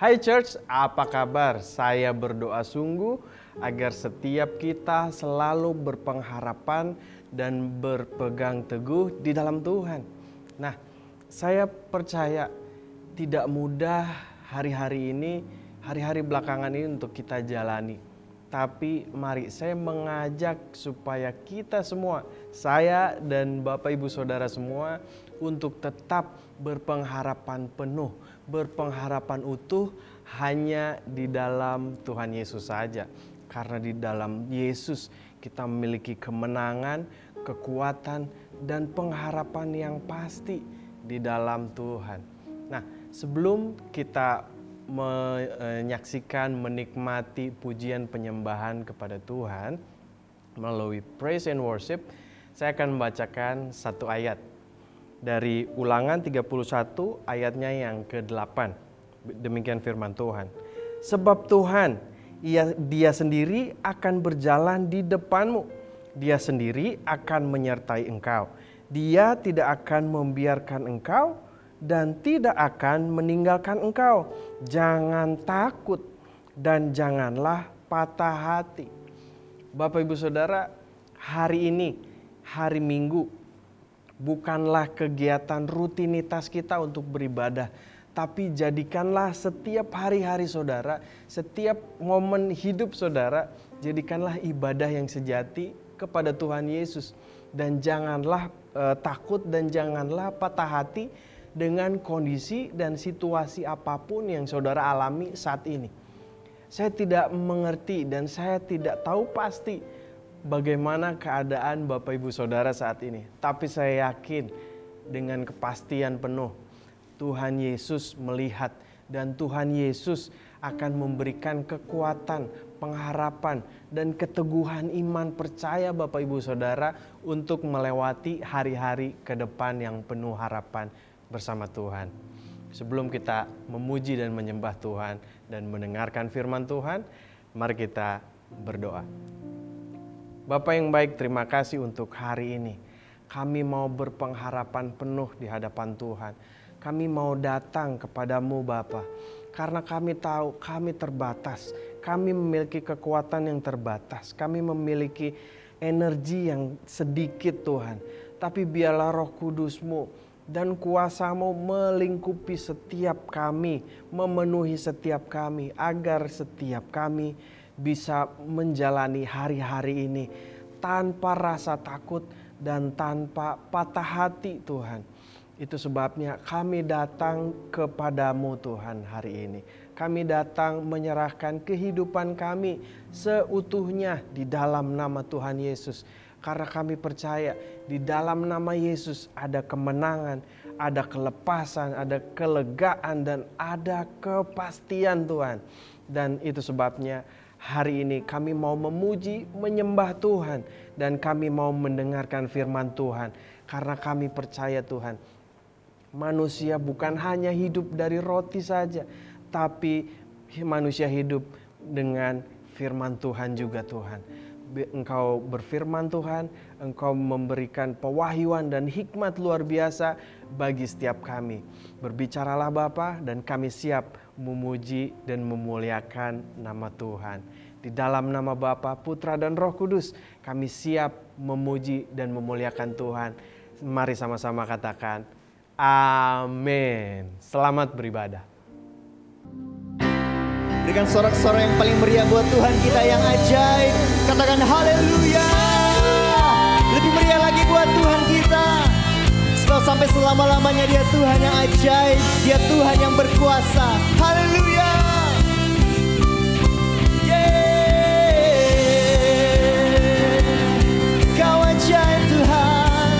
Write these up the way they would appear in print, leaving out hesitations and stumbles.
Hai Church, apa kabar? Saya berdoa sungguh agar setiap kita selalu berpengharapan dan berpegang teguh di dalam Tuhan. Nah, saya percaya tidak mudah hari-hari ini, hari-hari belakangan ini untuk kita jalani. Tapi mari saya mengajak supaya kita semua, saya dan Bapak Ibu Saudara semua, untuk tetap berpengharapan penuh, berpengharapan utuh hanya di dalam Tuhan Yesus saja. Karena di dalam Yesus kita memiliki kemenangan, kekuatan, dan pengharapan yang pasti di dalam Tuhan. Nah, sebelum kita menyaksikan, menikmati pujian penyembahan kepada Tuhan melalui praise and worship, saya akan membacakan satu ayat dari Ulangan 31 ayatnya yang ke-8. Demikian firman Tuhan. Sebab Tuhan, Dia sendiri akan berjalan di depanmu. Dia sendiri akan menyertai engkau. Dia tidak akan membiarkan engkau dan tidak akan meninggalkan engkau. Jangan takut dan janganlah patah hati. Bapak Ibu Saudara, hari ini, hari Minggu, bukanlah kegiatan rutinitas kita untuk beribadah, tapi jadikanlah setiap hari-hari saudara, setiap momen hidup saudara, jadikanlah ibadah yang sejati kepada Tuhan Yesus. Dan janganlah takut dan janganlah patah hati dengan kondisi dan situasi apapun yang saudara alami saat ini. Saya tidak mengerti dan saya tidak tahu pasti bagaimana keadaan Bapak Ibu Saudara saat ini. Tapi saya yakin dengan kepastian penuh Tuhan Yesus melihat dan Tuhan Yesus akan memberikan kekuatan, pengharapan, dan keteguhan iman percaya Bapak Ibu Saudara untuk melewati hari-hari ke depan yang penuh harapan bersama Tuhan. Sebelum kita memuji dan menyembah Tuhan dan mendengarkan firman Tuhan, mari kita berdoa. Bapa yang baik, terima kasih untuk hari ini. Kami mau berpengharapan penuh di hadapan Tuhan. Kami mau datang kepadamu Bapa, karena kami tahu kami terbatas. Kami memiliki kekuatan yang terbatas. Kami memiliki energi yang sedikit Tuhan. Tapi biarlah Roh Kudus-Mu dan kuasa-Mu melingkupi setiap kami, memenuhi setiap kami, agar setiap kami bisa menjalani hari-hari ini tanpa rasa takut dan tanpa patah hati Tuhan. Itu sebabnya kami datang kepadamu Tuhan hari ini. Kami datang menyerahkan kehidupan kami seutuhnya di dalam nama Tuhan Yesus. Karena kami percaya di dalam nama Yesus ada kemenangan, ada kelepasan, ada kelegaan, dan ada kepastian Tuhan. Dan itu sebabnya hari ini kami mau memuji, menyembah Tuhan. Dan kami mau mendengarkan firman Tuhan. Karena kami percaya Tuhan, manusia bukan hanya hidup dari roti saja, tapi manusia hidup dengan firman Tuhan juga Tuhan. Engkau berfirman Tuhan, Engkau memberikan pewahyuan dan hikmat luar biasa bagi setiap kami. Berbicaralah Bapa, dan kami siap memuji dan memuliakan nama Tuhan. Di dalam nama Bapa, Putra, dan Roh Kudus, kami siap memuji dan memuliakan Tuhan. Mari sama-sama katakan, amin. Selamat beribadah. Dengan sorak-sorak yang paling meriah buat Tuhan kita yang ajaib, katakan haleluya. Lebih meriah lagi buat Tuhan kita, sebab sampai selama-lamanya Dia Tuhan yang ajaib, Dia Tuhan yang berkuasa. Haleluya. Kau ajaib Tuhan.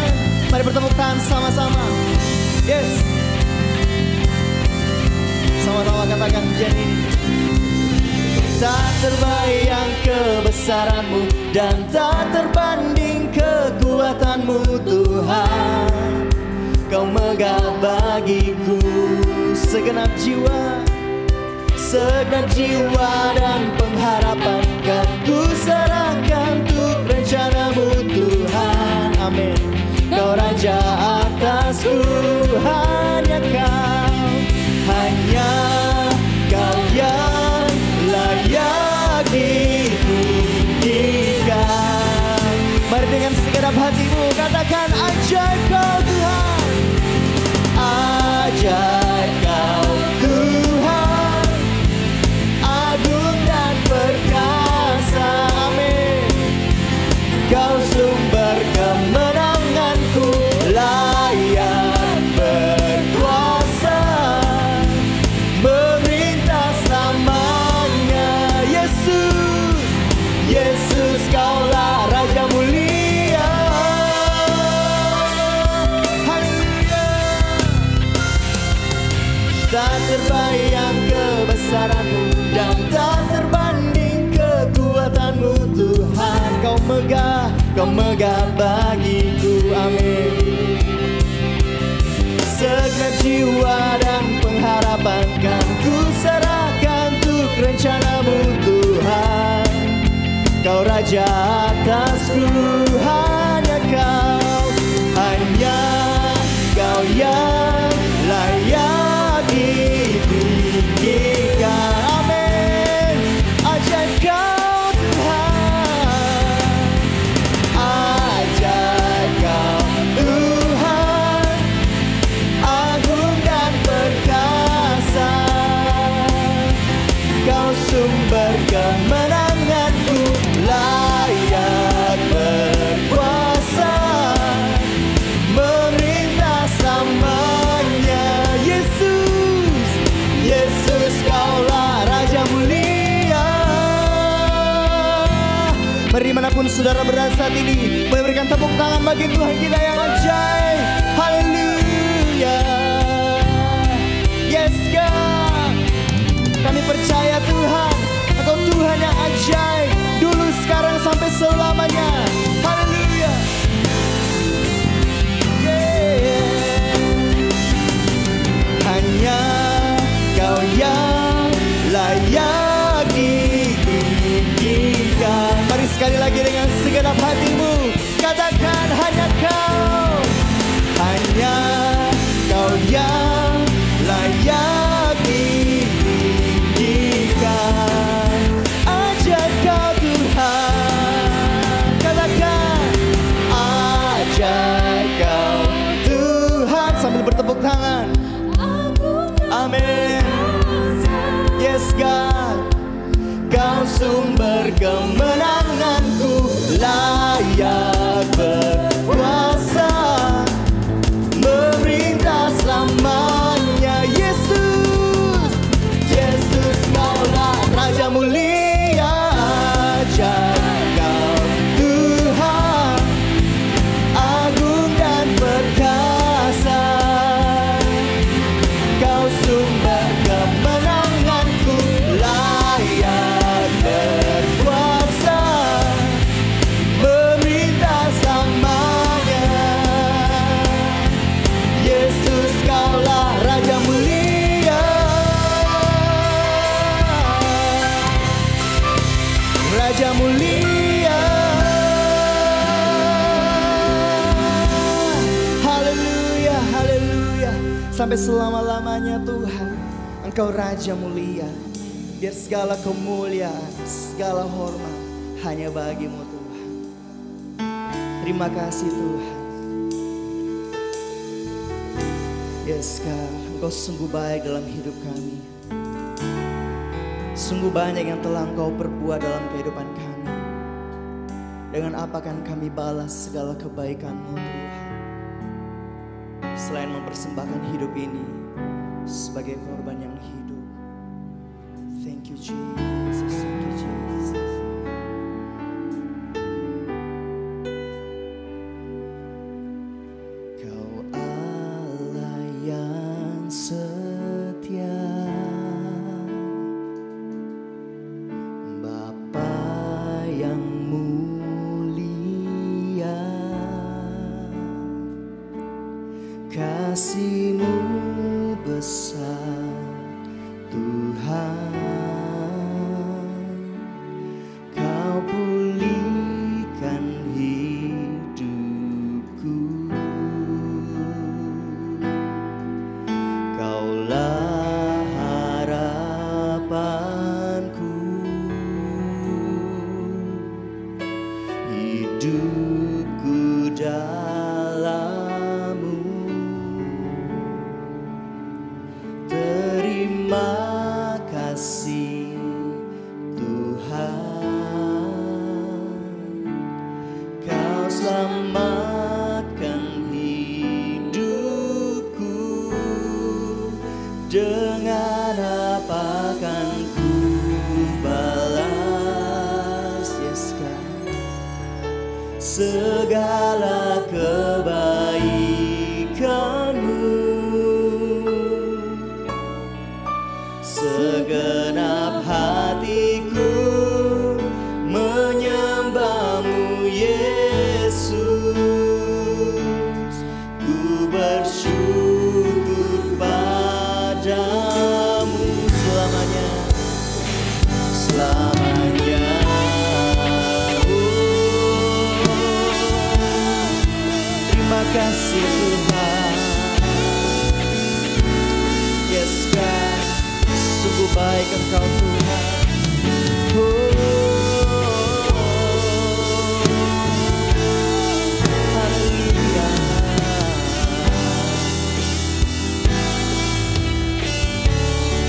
Mari bertepuk tangan sama-sama. Yes. Sama-sama katakan pujian ini. Tak terbayang kebesaran-Mu dan tak terbanding kekuatan-Mu Tuhan. Kau megah bagiku segenap jiwa dan pengharapan, kan ku serahkan untuk rencana-Mu Tuhan. Amin. Kau Raja atasku, hanya Kau Raja atasku, hanya Kau, hanya Kau yang layak ditinggikan. Amin. Ajaib Kau Tuhan, ajaib Kau Tuhan, agung dan perkasa. Kau sumber kemenanganku, layak berkuasa, memerintah selamanya. Yesus, Yesus Kaulah Raja mulia. Mari manapun saudara berada saat ini, memberikan tepuk tangan bagi Tuhan kita yang ajaib. Haleluya. Yes God, kami percaya Tuhan, Engkau Tuhan yang ajaib, dulu, sekarang, sampai selamanya. Haleluya. Yeah. Hanya Kau yang layak ditinggikan. Mari sekali lagi dengan segenap hatimu katakan, hanya Kau, hanya Kau yang layak ditinggikan. Ajaib Kau Tuhan, katakan, ajaib Kau Tuhan, sambil bertepuk tangan. Amin. Yes God, Kau sumber kemenanganku, layak berkuasa, memerintah selamanya. Yesus, Yesus Kaulah Raja mulia. Ajaib Kau Tuhan, agung dan perkasa. Kau sumber kemenanganku, layak berkuasa, memerintah selamanya. Yesus Kaulah Raja mulia. Raja mulia. Haleluya, haleluya. Sampai selama-lamanya Tuhan, Engkau Raja mulia. Biar segala kemuliaan, segala hormat hanya bagi-Mu Tuhan. Terima kasih Tuhan. Yes God, Engkau sungguh baik dalam hidup kami. Sungguh banyak yang telah Engkau perbuat dalam kehidupan kami. Dengan apa kan kami balas segala kebaikan-Mu Tuhan, selain mempersembahkan hidup ini sebagai korban yang hidup. Thank you Jesus, thank you Jesus. Kau Allah yang setia, Bapa yang mulia, kasih-Mu besar Tuhan. Kau pulihkan hidupku, Kaulah harapanku, hidupku dalam-Mu. Terima kasih Tuhan, Kau selamatkan hidupku. Dengan apa kan ku balas, yes God, segala kebaikan-Mu. Segenap hatiku menyembah-Mu Yesus. Ku bersyukur padamu selamanya, selamanya. Engkau Tuhan. Haleluya.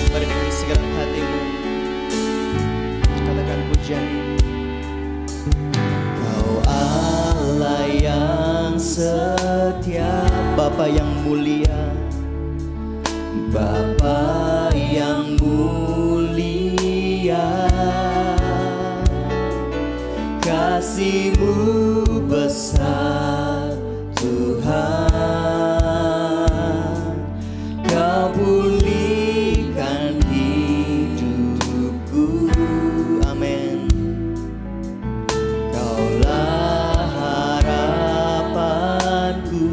Mari dengan segenap hatimu katakan pujian ini. Kau Allah yang setia, Bapa yang mulia, Bapa yang mulia, kasih-Mu besar Tuhan, Kau pulihkan hidupku, amin. Kaulah harapanku,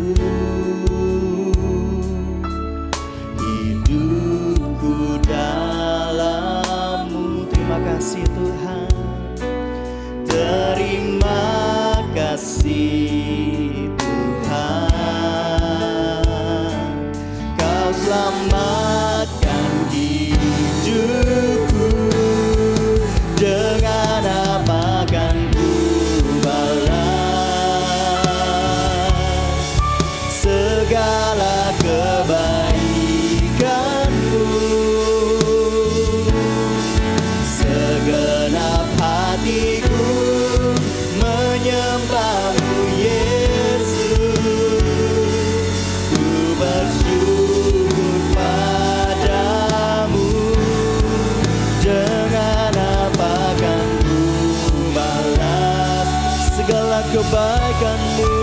hidupku dalam-Mu. Terima kasih Tuhan, terima kasih Tuhan, Kau selamatkan hidupku. Dengan apa kan ku balas segala kebaikan-Mu? Segenap hatiku menyembah-Mu Yesus, ku bersyukur padamu. Dengan apa kan ku balas segala kebaikan-Mu?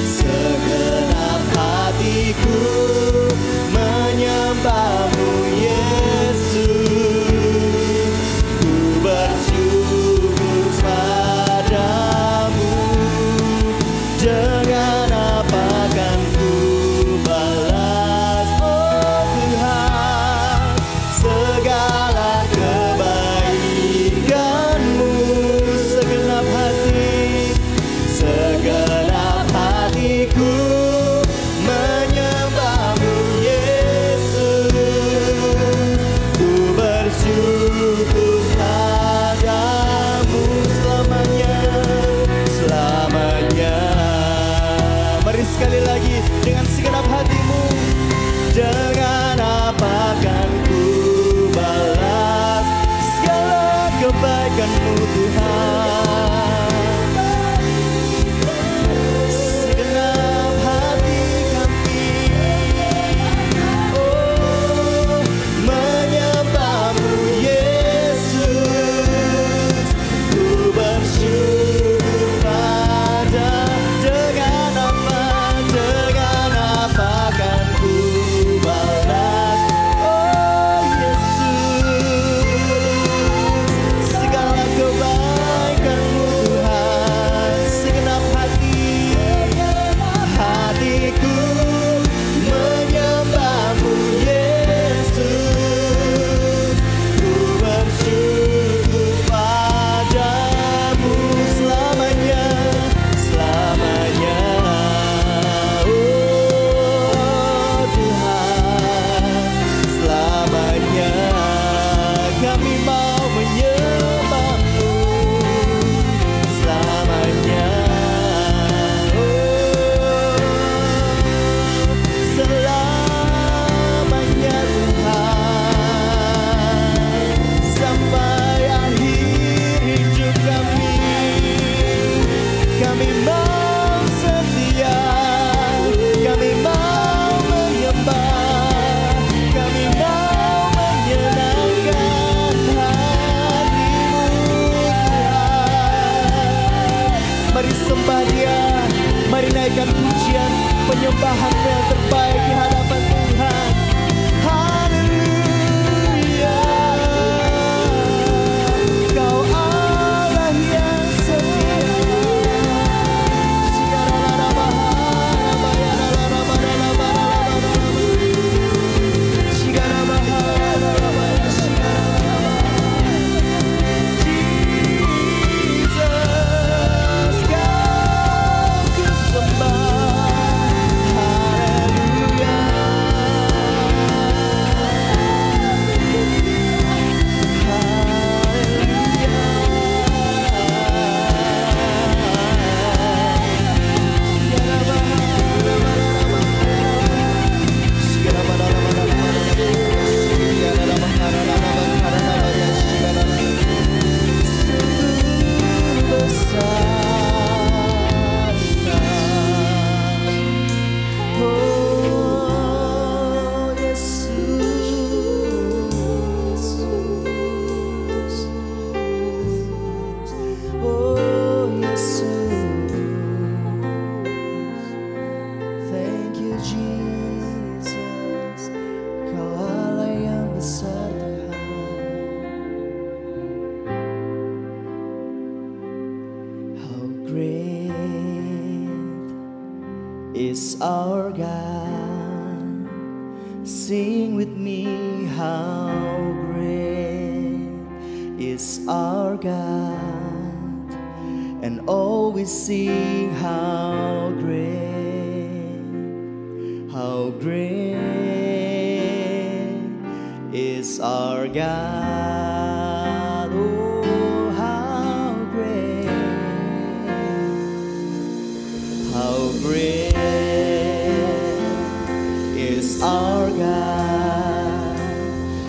Segenap hatiku menyembah-Mu Yesus, ku bersyukur padamu. Dengan apa kan ku balas, oh Tuhan, segala kebaikan-Mu? Segenap hatiku menyembah-Mu is our God. Sing with me, how great is our God, and always sing how great is our God. Oh, how great is our God.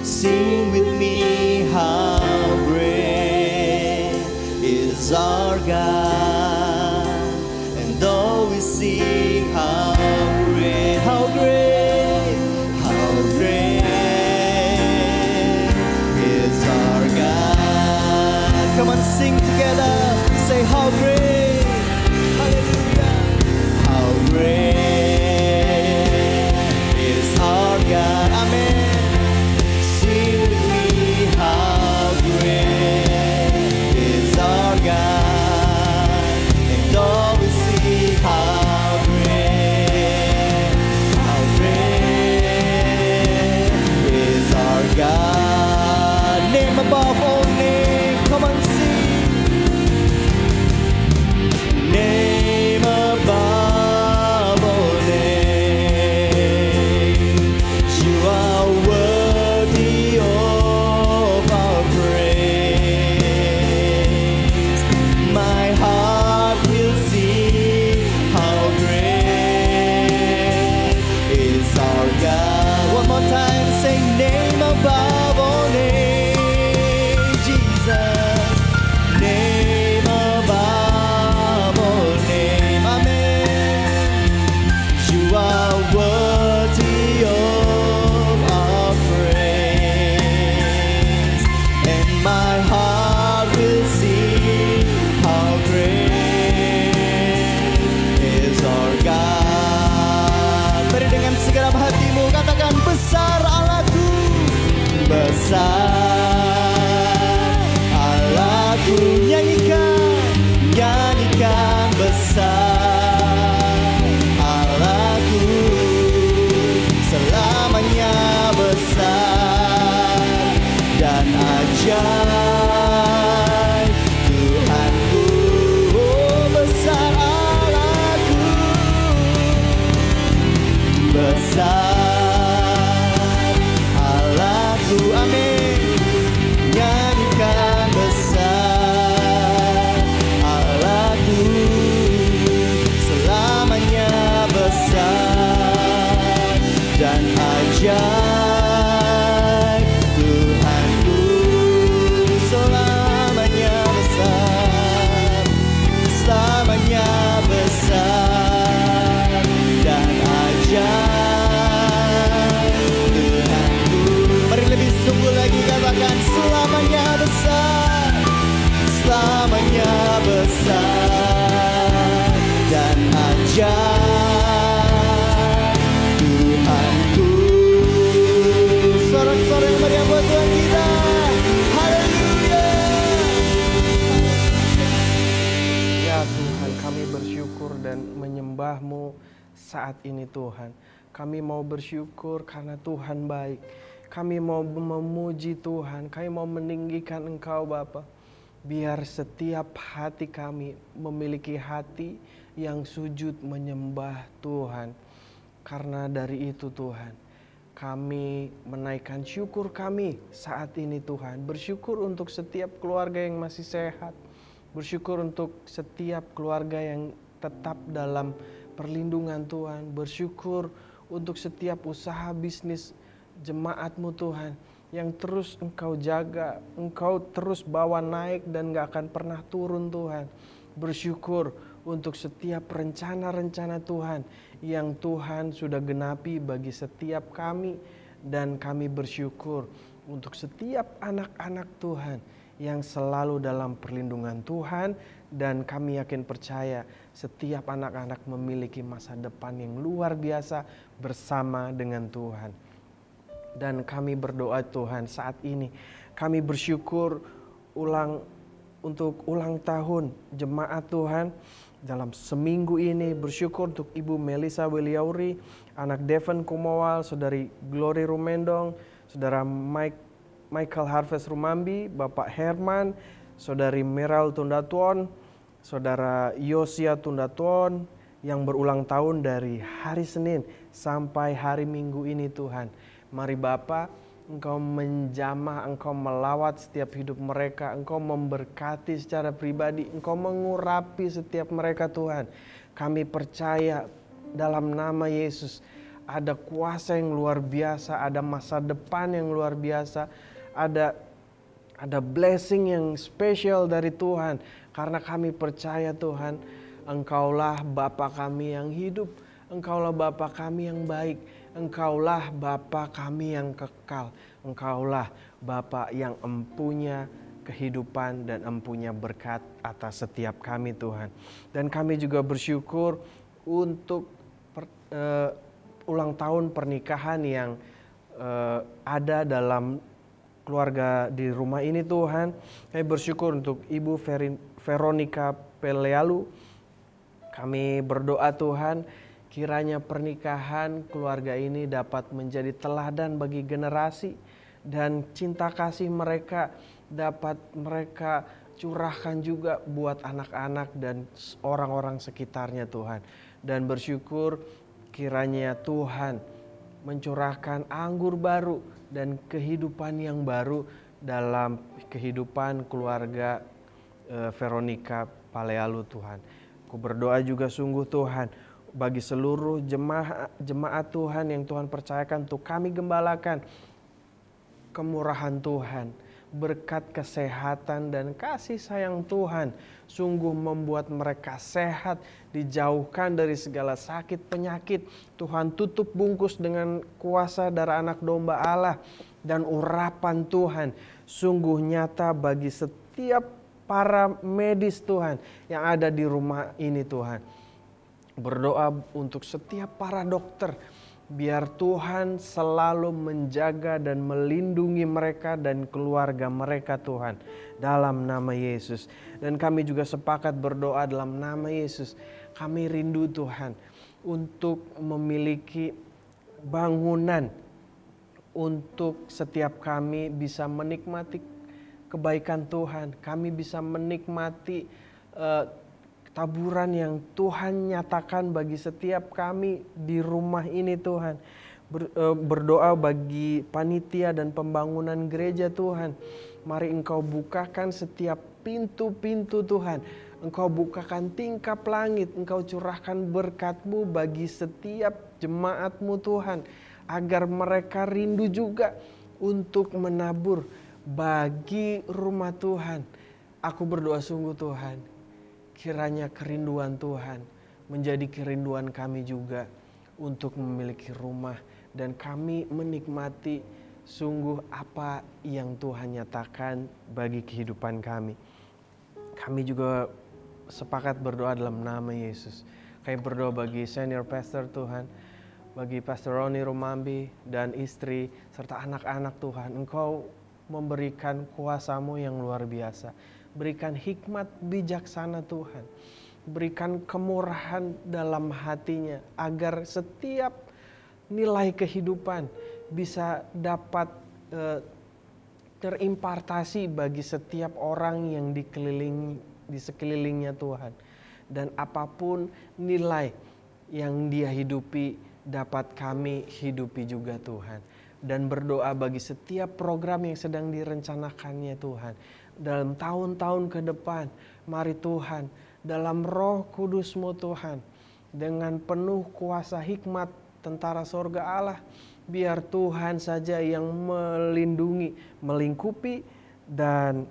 Sing with me, how great is our God, and always sing how great is our God. Come on, sing together. Say how great, hallelujah. How great is our God. Amen. Sing with me, how great is our God, and always sing how great is our God. Name above all names. Come on, sing. Name above all names. You are worthy of our praise. My heart will sing how great is our God. One more time, say name above all names, Jesus. Name above all names, amen. You are worthy of our praise, and my heart will sing how great is our God. Mari dengan segenap hatimu katakan, besar Allahku, besar Allahku. Nyanyikan besar Allahku, selamanya besar dan ajaib Tuhanku. Oh, besar Allahku, besar Allahku, amin. Nyanyikan besar Allahku, selamanya besar dan ajaib Tuhanku. Selamanya besar, selamanya besar dan ajaib Tuhanku. Mari lebih sungguh lagi katakan, selamanya besar, selamanya besar dan ajaib Tuhanku. Sorak-sorai yang meriah buat Tuhan kita. Haleluya. Ya Tuhan, kami bersyukur dan menyembah-Mu saat ini Tuhan. Kami mau bersyukur karena Tuhan baik. Kami mau memuji Tuhan, kami mau meninggikan Engkau Bapa. Biar setiap hati kami memiliki hati yang sujud menyembah Tuhan. Karena dari itu Tuhan, kami menaikkan syukur kami saat ini Tuhan. Bersyukur untuk setiap keluarga yang masih sehat. Bersyukur untuk setiap keluarga yang tetap dalam perlindungan Tuhan. Bersyukur untuk setiap usaha bisnis jemaat-Mu Tuhan, yang terus Engkau jaga, Engkau terus bawa naik dan gak akan pernah turun Tuhan. Bersyukur untuk setiap rencana-rencana Tuhan yang Tuhan sudah genapi bagi setiap kami. Dan kami bersyukur untuk setiap anak-anak Tuhan yang selalu dalam perlindungan Tuhan. Dan kami yakin percaya setiap anak-anak memiliki masa depan yang luar biasa bersama dengan Tuhan. Dan kami berdoa Tuhan saat ini, kami bersyukur untuk ulang tahun jemaat Tuhan dalam seminggu ini. Bersyukur untuk Ibu Melisa Wiliauri, anak Devon Kumawal, Saudari Glory Rumendong, Saudara Michael Harvest Rumambi, Bapak Herman, Saudari Meral Tundatuan, Saudara Yosia Tundatuan yang berulang tahun dari hari Senin sampai hari Minggu ini Tuhan. Mari Bapak, Engkau menjamah, Engkau melawat setiap hidup mereka, Engkau memberkati secara pribadi, Engkau mengurapi setiap mereka Tuhan. Kami percaya dalam nama Yesus ada kuasa yang luar biasa, ada masa depan yang luar biasa, ada blessing yang spesial dari Tuhan. Karena kami percaya Tuhan, Engkaulah Bapa kami yang hidup, Engkaulah Bapa kami yang baik, Engkaulah Bapa kami yang kekal. Engkaulah Bapa yang empunya kehidupan dan empunya berkat atas setiap kami Tuhan. Dan kami juga bersyukur untuk ulang tahun pernikahan yang ada dalam keluarga di rumah ini Tuhan. Kami bersyukur untuk Ibu Veronica Pelealu. Kami berdoa Tuhan, kiranya pernikahan keluarga ini dapat menjadi teladan bagi generasi dan cinta kasih mereka dapat mereka curahkan juga buat anak-anak dan orang-orang sekitarnya Tuhan. Dan bersyukur kiranya Tuhan mencurahkan anggur baru dan kehidupan yang baru dalam kehidupan keluarga Veronica Palealu Tuhan. Aku berdoa juga sungguh Tuhan, bagi seluruh jemaat Tuhan yang Tuhan percayakan untuk kami gembalakan, kemurahan Tuhan, berkat kesehatan dan kasih sayang Tuhan sungguh membuat mereka sehat, dijauhkan dari segala sakit penyakit. Tuhan tutup bungkus dengan kuasa darah anak domba Allah, dan urapan Tuhan sungguh nyata bagi setiap para medis Tuhan yang ada di rumah ini Tuhan. Berdoa untuk setiap para dokter, biar Tuhan selalu menjaga dan melindungi mereka dan keluarga mereka Tuhan, dalam nama Yesus. Dan kami juga sepakat berdoa dalam nama Yesus. Kami rindu Tuhan untuk memiliki bangunan untuk setiap kami bisa menikmati kebaikan Tuhan. Kami bisa menikmati taburan yang Tuhan nyatakan bagi setiap kami di rumah ini Tuhan. Berdoa bagi panitia dan pembangunan gereja Tuhan. Mari Engkau bukakan setiap pintu-pintu Tuhan. Engkau bukakan tingkap langit. Engkau curahkan berkat-Mu bagi setiap jemaat-Mu Tuhan. Agar mereka rindu juga untuk menabur bagi rumah Tuhan. Aku berdoa sungguh Tuhan, kiranya kerinduan Tuhan menjadi kerinduan kami juga untuk memiliki rumah, dan kami menikmati sungguh apa yang Tuhan nyatakan bagi kehidupan kami. Kami juga sepakat berdoa dalam nama Yesus. Kami berdoa bagi senior pastor Tuhan, bagi Pastor Roni Rumambi dan istri serta anak-anak Tuhan. Engkau memberikan kuasa-Mu yang luar biasa. Berikan hikmat bijaksana Tuhan. Berikan kemurahan dalam hatinya agar setiap nilai kehidupan bisa dapat terimpartasi bagi setiap orang yang di sekelilingnya Tuhan. Dan apapun nilai yang dia hidupi dapat kami hidupi juga Tuhan. Dan berdoa bagi setiap program yang sedang direncanakannya Tuhan. Dalam tahun-tahun ke depan, mari Tuhan, dalam Roh Kudus-Mu Tuhan, dengan penuh kuasa hikmat tentara sorga Allah, biar Tuhan saja yang melindungi, melingkupi, dan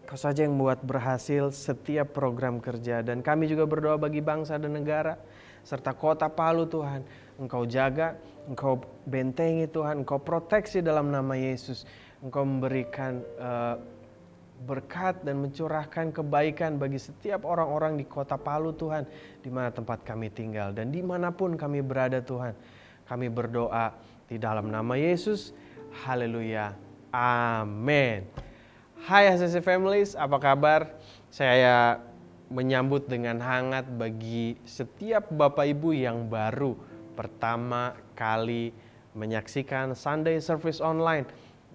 Kau saja yang buat berhasil setiap program kerja. Dan kami juga berdoa bagi bangsa dan negara, serta kota Palu Tuhan. Engkau jaga, Engkau bentengi Tuhan, Engkau proteksi dalam nama Yesus. Engkau memberikan berkat dan mencurahkan kebaikan bagi setiap orang-orang di kota Palu Tuhan, di mana tempat kami tinggal dan dimanapun kami berada Tuhan. Kami berdoa di dalam nama Yesus. Haleluya. Amin. Hai HCC Families, apa kabar? Saya menyambut dengan hangat bagi setiap Bapak Ibu yang baru pertama kali menyaksikan Sunday Service Online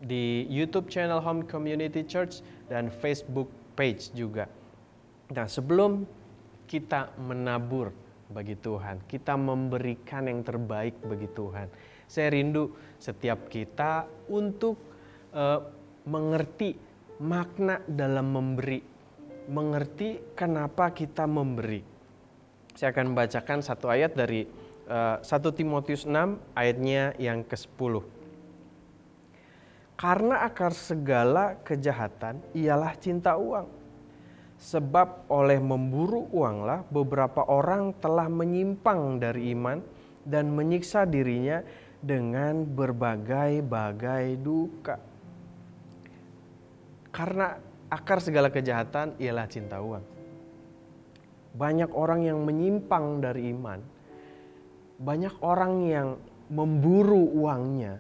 di YouTube channel Home Community Church dan Facebook page juga. Nah, sebelum kita menabur bagi Tuhan, kita memberikan yang terbaik bagi Tuhan. Saya rindu setiap kita untuk mengerti makna dalam memberi, mengerti kenapa kita memberi. Saya akan membacakan satu ayat dari 1 Timotius 6 ayatnya yang ke-10. Karena akar segala kejahatan ialah cinta uang. Sebab oleh memburu uanglah beberapa orang telah menyimpang dari iman dan menyiksa dirinya dengan berbagai-bagai duka. Karena akar segala kejahatan ialah cinta uang. Banyak orang yang menyimpang dari iman. Banyak orang yang memburu uangnya.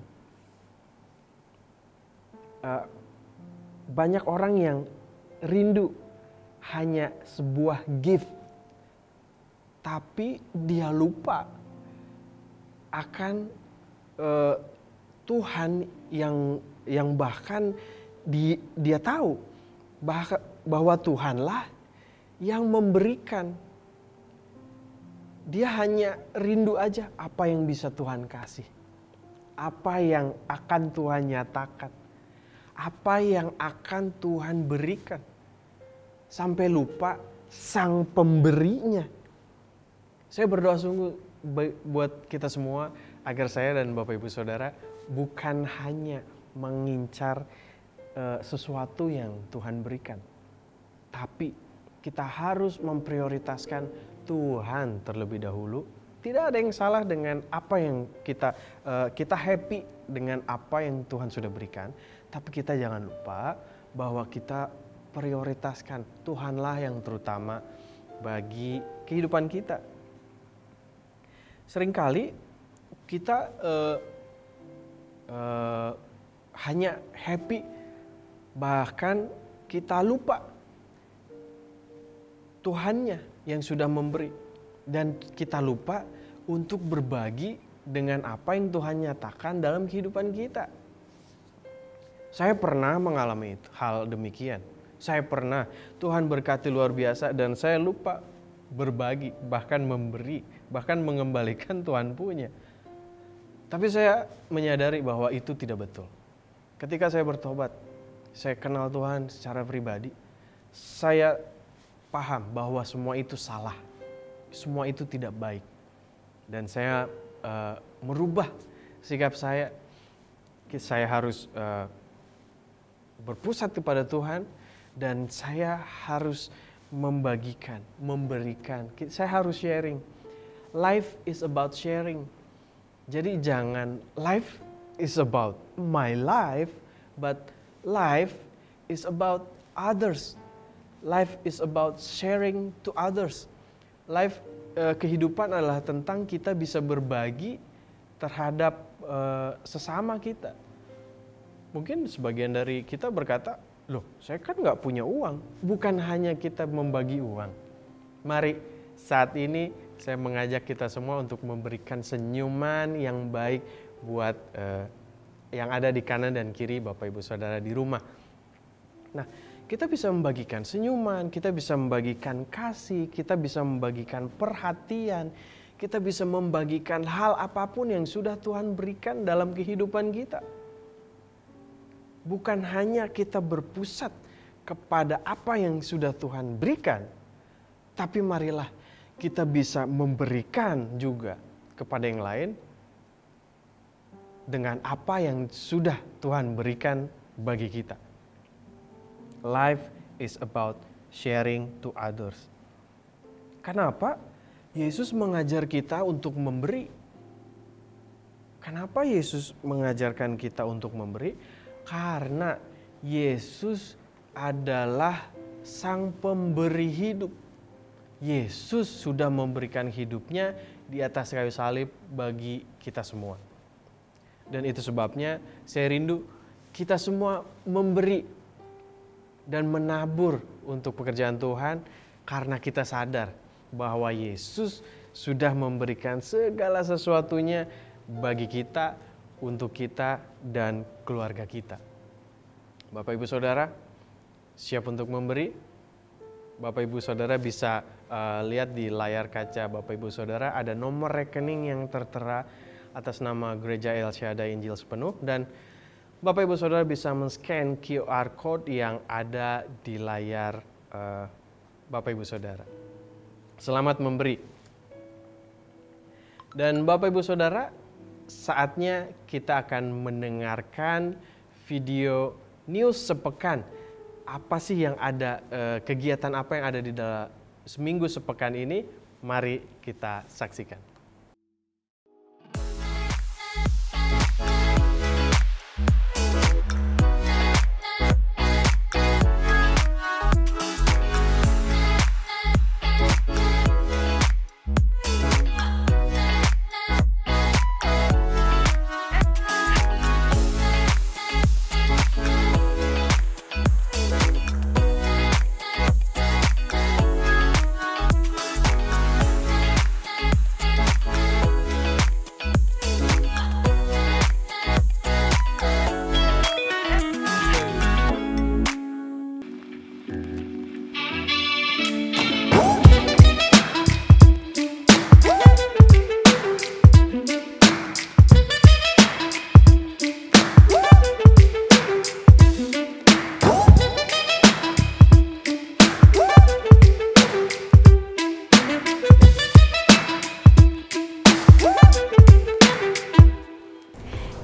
Banyak orang yang rindu hanya sebuah gift. Tapi dia lupa akan Tuhan yang bahkan dia tahu bahwa Tuhanlah yang memberikan. Dia hanya rindu aja apa yang bisa Tuhan kasih. Apa yang akan Tuhan nyatakan. Apa yang akan Tuhan berikan. Sampai lupa sang pemberinya. Saya berdoa sungguh buat kita semua agar saya dan Bapak Ibu Saudara bukan hanya mengincar sesuatu yang Tuhan berikan, tapi kita harus memprioritaskan Tuhan terlebih dahulu. Tidak ada yang salah dengan apa yang kita happy dengan apa yang Tuhan sudah berikan, tapi kita jangan lupa bahwa kita prioritaskan Tuhanlah yang terutama bagi kehidupan kita. Seringkali kita hanya happy, bahkan kita lupa Tuhannya yang sudah memberi. Dan kita lupa untuk berbagi dengan apa yang Tuhan nyatakan dalam kehidupan kita. Saya pernah mengalami hal demikian. Saya pernah, Tuhan berkati luar biasa dan saya lupa berbagi, bahkan memberi, bahkan mengembalikan Tuhan punya. Tapi saya menyadari bahwa itu tidak betul. Ketika saya bertobat, saya kenal Tuhan secara pribadi, saya paham bahwa semua itu salah, semua itu tidak baik. Dan saya merubah sikap saya. Saya harus berpusat kepada Tuhan dan saya harus membagikan, memberikan. Saya harus sharing. Life is about sharing. Jadi jangan life is about my life, but life is about others. Life is about sharing to others. Life, kehidupan adalah tentang kita bisa berbagi terhadap sesama kita. Mungkin sebagian dari kita berkata, loh saya kan gak punya uang. Bukan hanya kita membagi uang. Mari saat ini saya mengajak kita semua untuk memberikan senyuman yang baik buat yang ada di kanan dan kiri Bapak Ibu Saudara di rumah. Nah, kita bisa membagikan senyuman, kita bisa membagikan kasih, kita bisa membagikan perhatian, kita bisa membagikan hal apapun yang sudah Tuhan berikan dalam kehidupan kita. Bukan hanya kita berpusat kepada apa yang sudah Tuhan berikan, tapi marilah kita bisa memberikan juga kepada yang lain dengan apa yang sudah Tuhan berikan bagi kita. Life is about sharing to others. Kenapa Yesus mengajar kita untuk memberi? Kenapa Yesus mengajarkan kita untuk memberi? Karena Yesus adalah sang pemberi hidup. Yesus sudah memberikan hidupnya di atas kayu salib bagi kita semua. Dan itu sebabnya saya rindu kita semua memberi dan menabur untuk pekerjaan Tuhan. karena kita sadar bahwa Yesus sudah memberikan segala sesuatunya bagi kita, untuk kita, dan keluarga kita. Bapak Ibu Saudara, siap untuk memberi? Bapak Ibu Saudara bisa lihat di layar kaca Bapak Ibu Saudara, ada nomor rekening yang tertera atas nama Gereja El Shaddai Injil Sepenuh, dan Bapak Ibu Saudara bisa men-scan QR Code yang ada di layar Bapak Ibu Saudara. Selamat memberi. Dan Bapak Ibu Saudara, saatnya kita akan mendengarkan video news sepekan. Apa sih yang ada, kegiatan apa yang ada di dalam seminggu sepekan ini? Mari kita saksikan.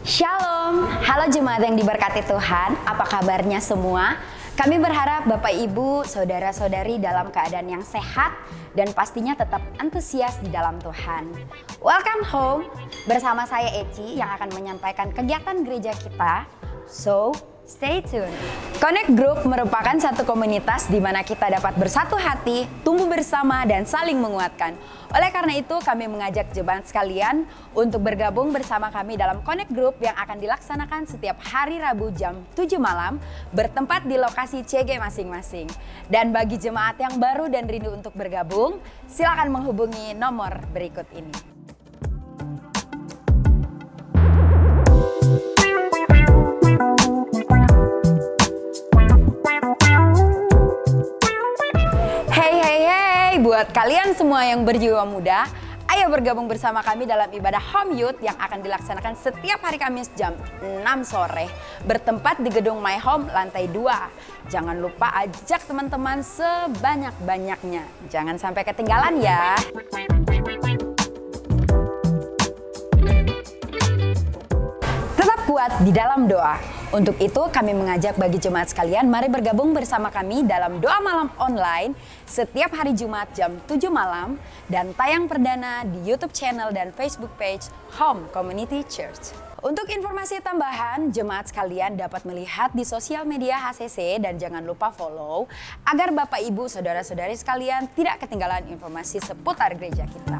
Shalom, halo jemaat yang diberkati Tuhan, apa kabarnya semua? Kami berharap Bapak Ibu, Saudara-saudari dalam keadaan yang sehat dan pastinya tetap antusias di dalam Tuhan. Welcome home, bersama saya Eci yang akan menyampaikan kegiatan gereja kita. So, stay tuned. Connect Group merupakan satu komunitas di mana kita dapat bersatu hati, tumbuh bersama, dan saling menguatkan. Oleh karena itu, kami mengajak jemaat sekalian untuk bergabung bersama kami dalam Connect Group yang akan dilaksanakan setiap hari Rabu jam 7 malam, bertempat di lokasi CG masing-masing. Dan bagi jemaat yang baru dan rindu untuk bergabung, silakan menghubungi nomor berikut ini. Buat kalian semua yang berjiwa muda, ayo bergabung bersama kami dalam ibadah Home Youth yang akan dilaksanakan setiap hari Kamis jam 6 sore, bertempat di gedung My Home lantai 2. Jangan lupa ajak teman-teman sebanyak-banyaknya. Jangan sampai ketinggalan ya. Tetap kuat di dalam doa. Untuk itu kami mengajak bagi jemaat sekalian, mari bergabung bersama kami dalam doa malam online setiap hari Jumat jam 7 malam dan tayang perdana di YouTube channel dan Facebook page Home Community Church. Untuk informasi tambahan, jemaat sekalian dapat melihat di sosial media HCC dan jangan lupa follow agar Bapak Ibu Saudara-saudari sekalian tidak ketinggalan informasi seputar gereja kita.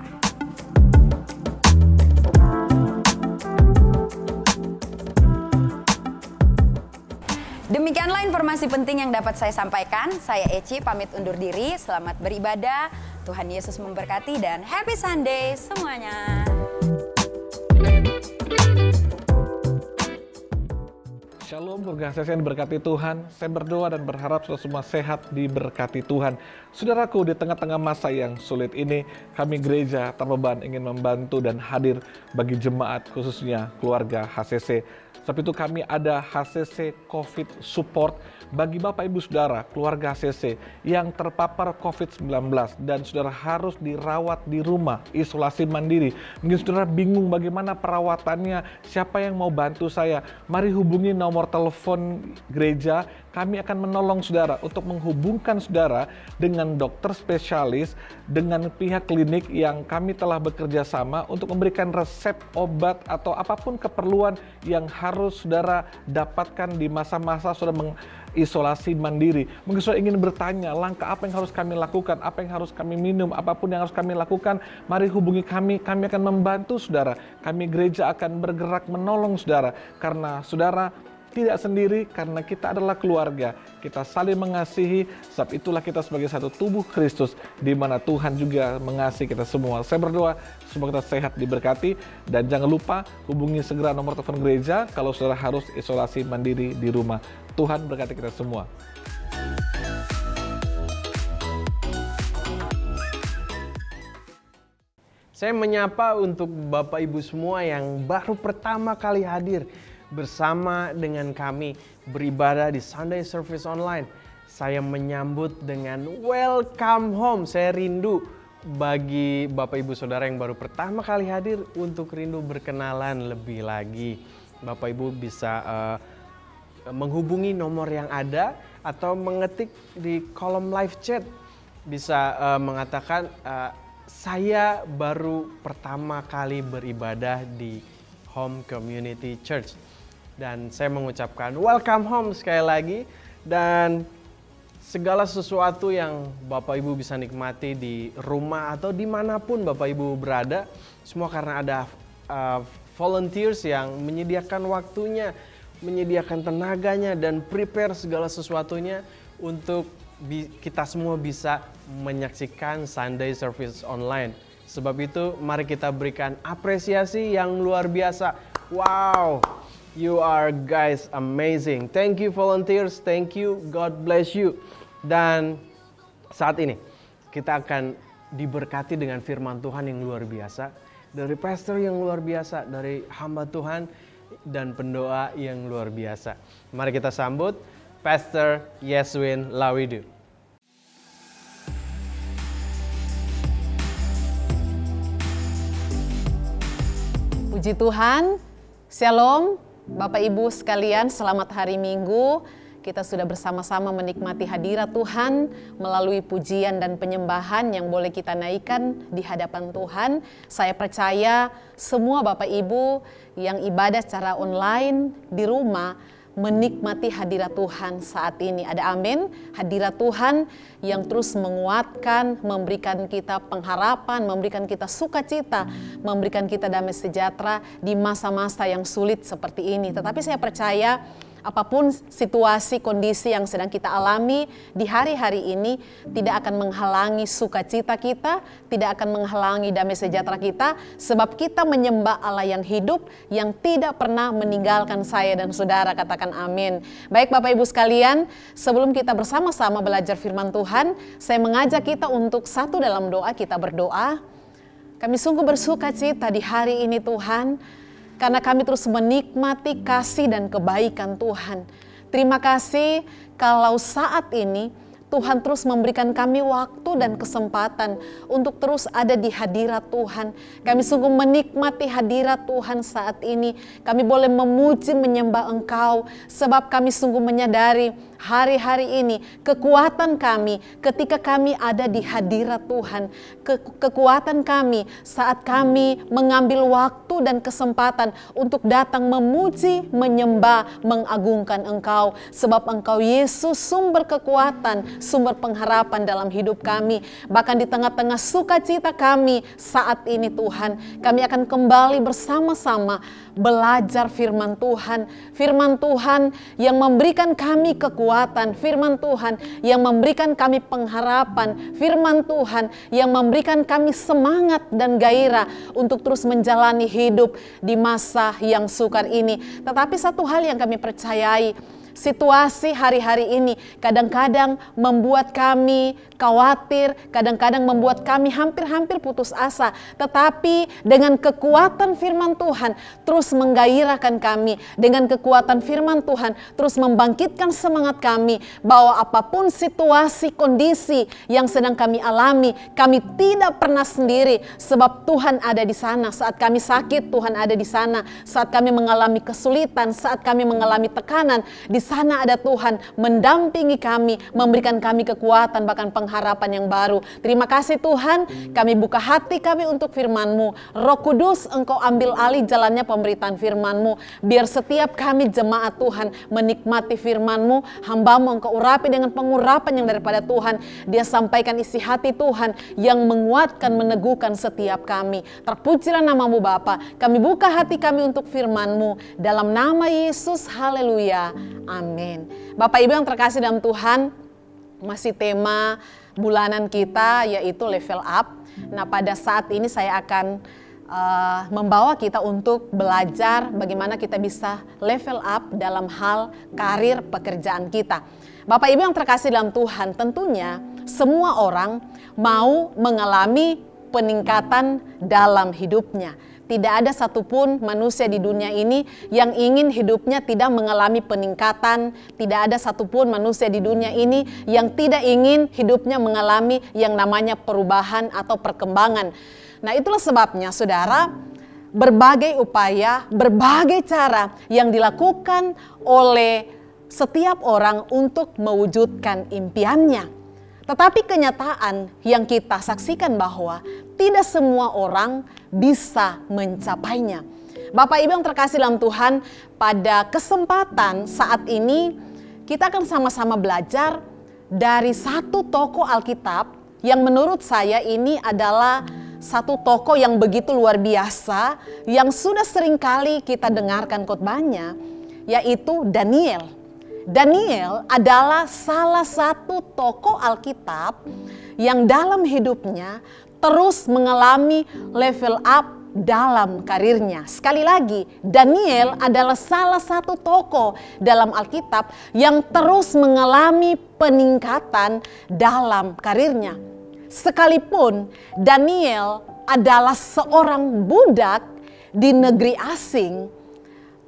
Demikianlah informasi penting yang dapat saya sampaikan. Saya Eci pamit undur diri. Selamat beribadah. Tuhan Yesus memberkati dan happy Sunday semuanya. Shalom, keluarga HCC yang diberkati Tuhan. Saya berdoa dan berharap saudara semua sehat diberkati Tuhan. Saudaraku, di tengah-tengah masa yang sulit ini, kami gereja tanpa beban ingin membantu dan hadir bagi jemaat, khususnya keluarga HCC. Sebab itu kami ada HCC COVID Support bagi Bapak Ibu Saudara, keluarga HCC yang terpapar COVID-19 dan saudara harus dirawat di rumah, isolasi mandiri. Mungkin saudara bingung bagaimana perawatannya, siapa yang mau bantu saya. Mari hubungi nomor telepon gereja, kami akan menolong saudara untuk menghubungkan saudara dengan dokter spesialis, dengan pihak klinik yang kami telah bekerja sama untuk memberikan resep obat atau apapun keperluan yang harus saudara dapatkan di masa-masa saudara mengisolasi mandiri. Mungkin saudara ingin bertanya, langkah apa yang harus kami lakukan, apa yang harus kami minum, apapun yang harus kami lakukan, mari hubungi kami akan membantu saudara. Kami gereja akan bergerak menolong saudara, karena saudara tidak sendiri karena kita adalah keluarga. Kita saling mengasihi, sebab itulah kita sebagai satu tubuh Kristus, di mana Tuhan juga mengasihi kita semua. Saya berdoa semoga kita sehat, diberkati, dan jangan lupa hubungi segera nomor telepon gereja kalau saudara harus isolasi mandiri di rumah. Tuhan berkati kita semua. Saya menyapa untuk Bapak Ibu semua yang baru pertama kali hadir bersama dengan kami beribadah di Sunday Service Online. Saya menyambut dengan welcome home. Saya rindu bagi Bapak Ibu Saudara yang baru pertama kali hadir untuk rindu berkenalan lebih lagi. Bapak Ibu bisa menghubungi nomor yang ada atau mengetik di kolom live chat. Bisa mengatakan saya baru pertama kali beribadah di Home Community Church. Dan saya mengucapkan welcome home sekali lagi. Dan segala sesuatu yang Bapak Ibu bisa nikmati di rumah atau dimanapun Bapak Ibu berada, semua karena ada volunteers yang menyediakan waktunya, menyediakan tenaganya, dan prepare segala sesuatunya untuk kita semua bisa menyaksikan Sunday Service Online. Sebab itu mari kita berikan apresiasi yang luar biasa. Wow, you are guys amazing. Thank you volunteers, thank you, God bless you. Dan saat ini kita akan diberkati dengan firman Tuhan yang luar biasa, dari pastor yang luar biasa, dari hamba Tuhan dan pendoa yang luar biasa. Mari kita sambut Pastor Yeswin Lawidu. Puji Tuhan, Shalom, Bapak Ibu sekalian, selamat hari Minggu. Kita sudah bersama-sama menikmati hadirat Tuhan melalui pujian dan penyembahan yang boleh kita naikkan di hadapan Tuhan. Saya percaya semua Bapak Ibu yang ibadah secara online di rumah menikmati hadirat Tuhan saat ini. Ada amin, hadirat Tuhan yang terus menguatkan, memberikan kita pengharapan, memberikan kita sukacita, memberikan kita damai sejahtera di masa-masa yang sulit seperti ini. Tetapi saya percaya apapun situasi, kondisi yang sedang kita alami di hari-hari ini tidak akan menghalangi sukacita kita, tidak akan menghalangi damai sejahtera kita, sebab kita menyembah Allah yang hidup, yang tidak pernah meninggalkan saya dan saudara. Katakan amin. Baik Bapak Ibu sekalian, sebelum kita bersama-sama belajar firman Tuhan, saya mengajak kita untuk satu dalam doa, kita berdoa. Kami sungguh bersukacita di hari ini Tuhan, karena kami terus menikmati kasih dan kebaikan Tuhan. Terima kasih kalau saat ini Tuhan terus memberikan kami waktu dan kesempatan untuk terus ada di hadirat Tuhan. Kami sungguh menikmati hadirat Tuhan saat ini. Kami boleh memuji, menyembah Engkau, sebab kami sungguh menyadari hari-hari ini kekuatan kami ketika kami ada di hadirat Tuhan. Kekuatan kami saat kami mengambil waktu dan kesempatan untuk datang memuji, menyembah, mengagungkan Engkau. Sebab Engkau Yesus sumber kekuatan, sumber pengharapan dalam hidup kami. Bahkan di tengah-tengah sukacita kami saat ini Tuhan, kami akan kembali bersama-sama belajar firman Tuhan. Firman Tuhan yang memberikan kami kekuatan, firman Tuhan yang memberikan kami pengharapan, firman Tuhan yang memberikan kami semangat dan gairah untuk terus menjalani hidup di masa yang sukar ini. Tetapi satu hal yang kami percayai, situasi hari-hari ini kadang-kadang membuat kami khawatir, kadang-kadang membuat kami hampir-hampir putus asa. Tetapi dengan kekuatan firman Tuhan terus menggairahkan kami. Dengan kekuatan firman Tuhan terus membangkitkan semangat kami bahwa apapun situasi, kondisi yang sedang kami alami, kami tidak pernah sendiri, sebab Tuhan ada di sana. Saat kami sakit, Tuhan ada di sana. Saat kami mengalami kesulitan, saat kami mengalami tekanan, di sana ada Tuhan mendampingi kami, memberikan kami kekuatan, bahkan pengharapan yang baru. Terima kasih Tuhan, kami buka hati kami untuk firman-Mu. Roh Kudus, Engkau ambil alih jalannya pemberitaan firman-Mu. Biar setiap kami jemaat Tuhan menikmati firman-Mu, hamba-Mu Engkau urapi dengan pengurapan yang daripada Tuhan. Dia sampaikan isi hati Tuhan yang menguatkan, meneguhkan setiap kami. Terpujilah nama-Mu Bapa. Kami buka hati kami untuk firman-Mu. Dalam nama Yesus, haleluya. Amin. Bapak Ibu yang terkasih dalam Tuhan, masih tema bulanan kita yaitu level up. Nah, pada saat ini saya akan membawa kita untuk belajar bagaimana kita bisa level up dalam hal karir pekerjaan kita. Bapak Ibu yang terkasih dalam Tuhan, tentunya semua orang mau mengalami peningkatan dalam hidupnya. Tidak ada satupun manusia di dunia ini yang ingin hidupnya tidak mengalami peningkatan. Tidak ada satupun manusia di dunia ini yang tidak ingin hidupnya mengalami yang namanya perubahan atau perkembangan. Nah, itulah sebabnya saudara, berbagai upaya, berbagai cara yang dilakukan oleh setiap orang untuk mewujudkan impiannya. Tetapi kenyataan yang kita saksikan bahwa tidak semua orang bisa mencapainya. Bapak Ibu yang terkasih dalam Tuhan, pada kesempatan saat ini kita akan sama-sama belajar dari satu tokoh Alkitab yang menurut saya ini adalah satu tokoh yang begitu luar biasa, yang sudah seringkali kita dengarkan khotbahnya, yaitu Daniel. Daniel adalah salah satu tokoh Alkitab yang dalam hidupnya terus mengalami level up dalam karirnya. Sekali lagi, Daniel adalah salah satu tokoh dalam Alkitab yang terus mengalami peningkatan dalam karirnya. Sekalipun Daniel adalah seorang budak di negeri asing,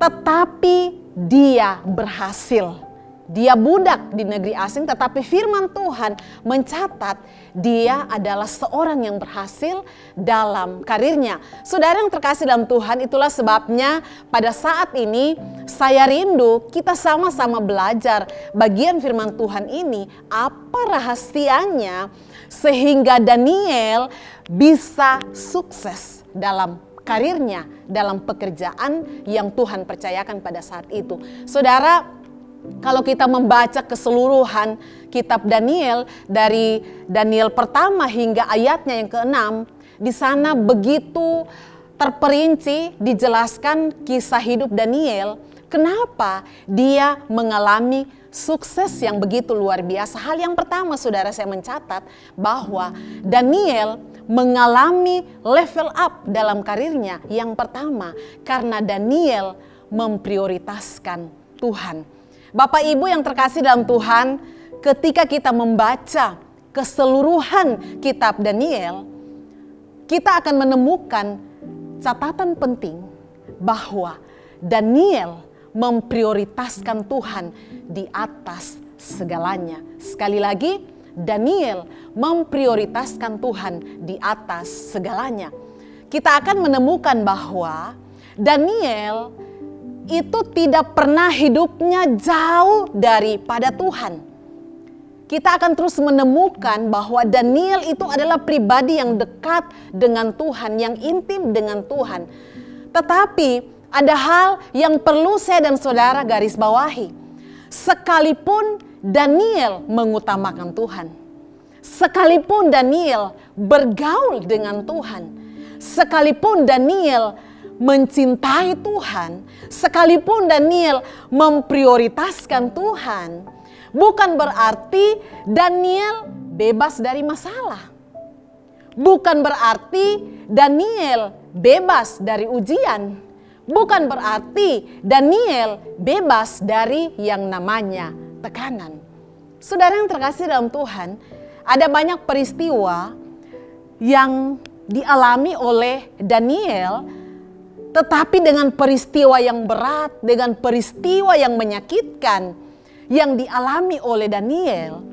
tetapi dia berhasil. Dia budak di negeri asing, tetapi firman Tuhan mencatat dia adalah seorang yang berhasil dalam karirnya. Saudara yang terkasih dalam Tuhan, itulah sebabnya pada saat ini saya rindu kita sama-sama belajar bagian firman Tuhan ini. Apa rahasianya sehingga Daniel bisa sukses dalam karirnya, dalam pekerjaan yang Tuhan percayakan pada saat itu. Saudara, kalau kita membaca keseluruhan kitab Daniel dari Daniel pertama hingga ayatnya yang ke-6, di sana begitu terperinci dijelaskan kisah hidup Daniel, kenapa dia mengalami sukses yang begitu luar biasa. Hal yang pertama saudara, saya mencatat bahwa Daniel mengalami level up dalam karirnya. Yang pertama, karena Daniel memprioritaskan Tuhan. Bapak Ibu yang terkasih dalam Tuhan, ketika kita membaca keseluruhan kitab Daniel, kita akan menemukan catatan penting bahwa Daniel memprioritaskan Tuhan di atas segalanya. Sekali lagi, Daniel memprioritaskan Tuhan di atas segalanya. Kita akan menemukan bahwa Daniel itu tidak pernah hidupnya jauh daripada Tuhan. Kita akan terus menemukan bahwa Daniel itu adalah pribadi yang dekat dengan Tuhan, yang intim dengan Tuhan. Tetapi ada hal yang perlu saya dan saudara garis bawahi. Sekalipun Daniel mengutamakan Tuhan, sekalipun Daniel bergaul dengan Tuhan, sekalipun Daniel mencintai Tuhan, sekalipun Daniel memprioritaskan Tuhan, bukan berarti Daniel bebas dari masalah. Bukan berarti Daniel bebas dari ujian. Bukan berarti Daniel bebas dari yang namanya tekanan. Saudara yang terkasih dalam Tuhan, ada banyak peristiwa yang dialami oleh Daniel, tetapi dengan peristiwa yang berat, dengan peristiwa yang menyakitkan yang dialami oleh Daniel,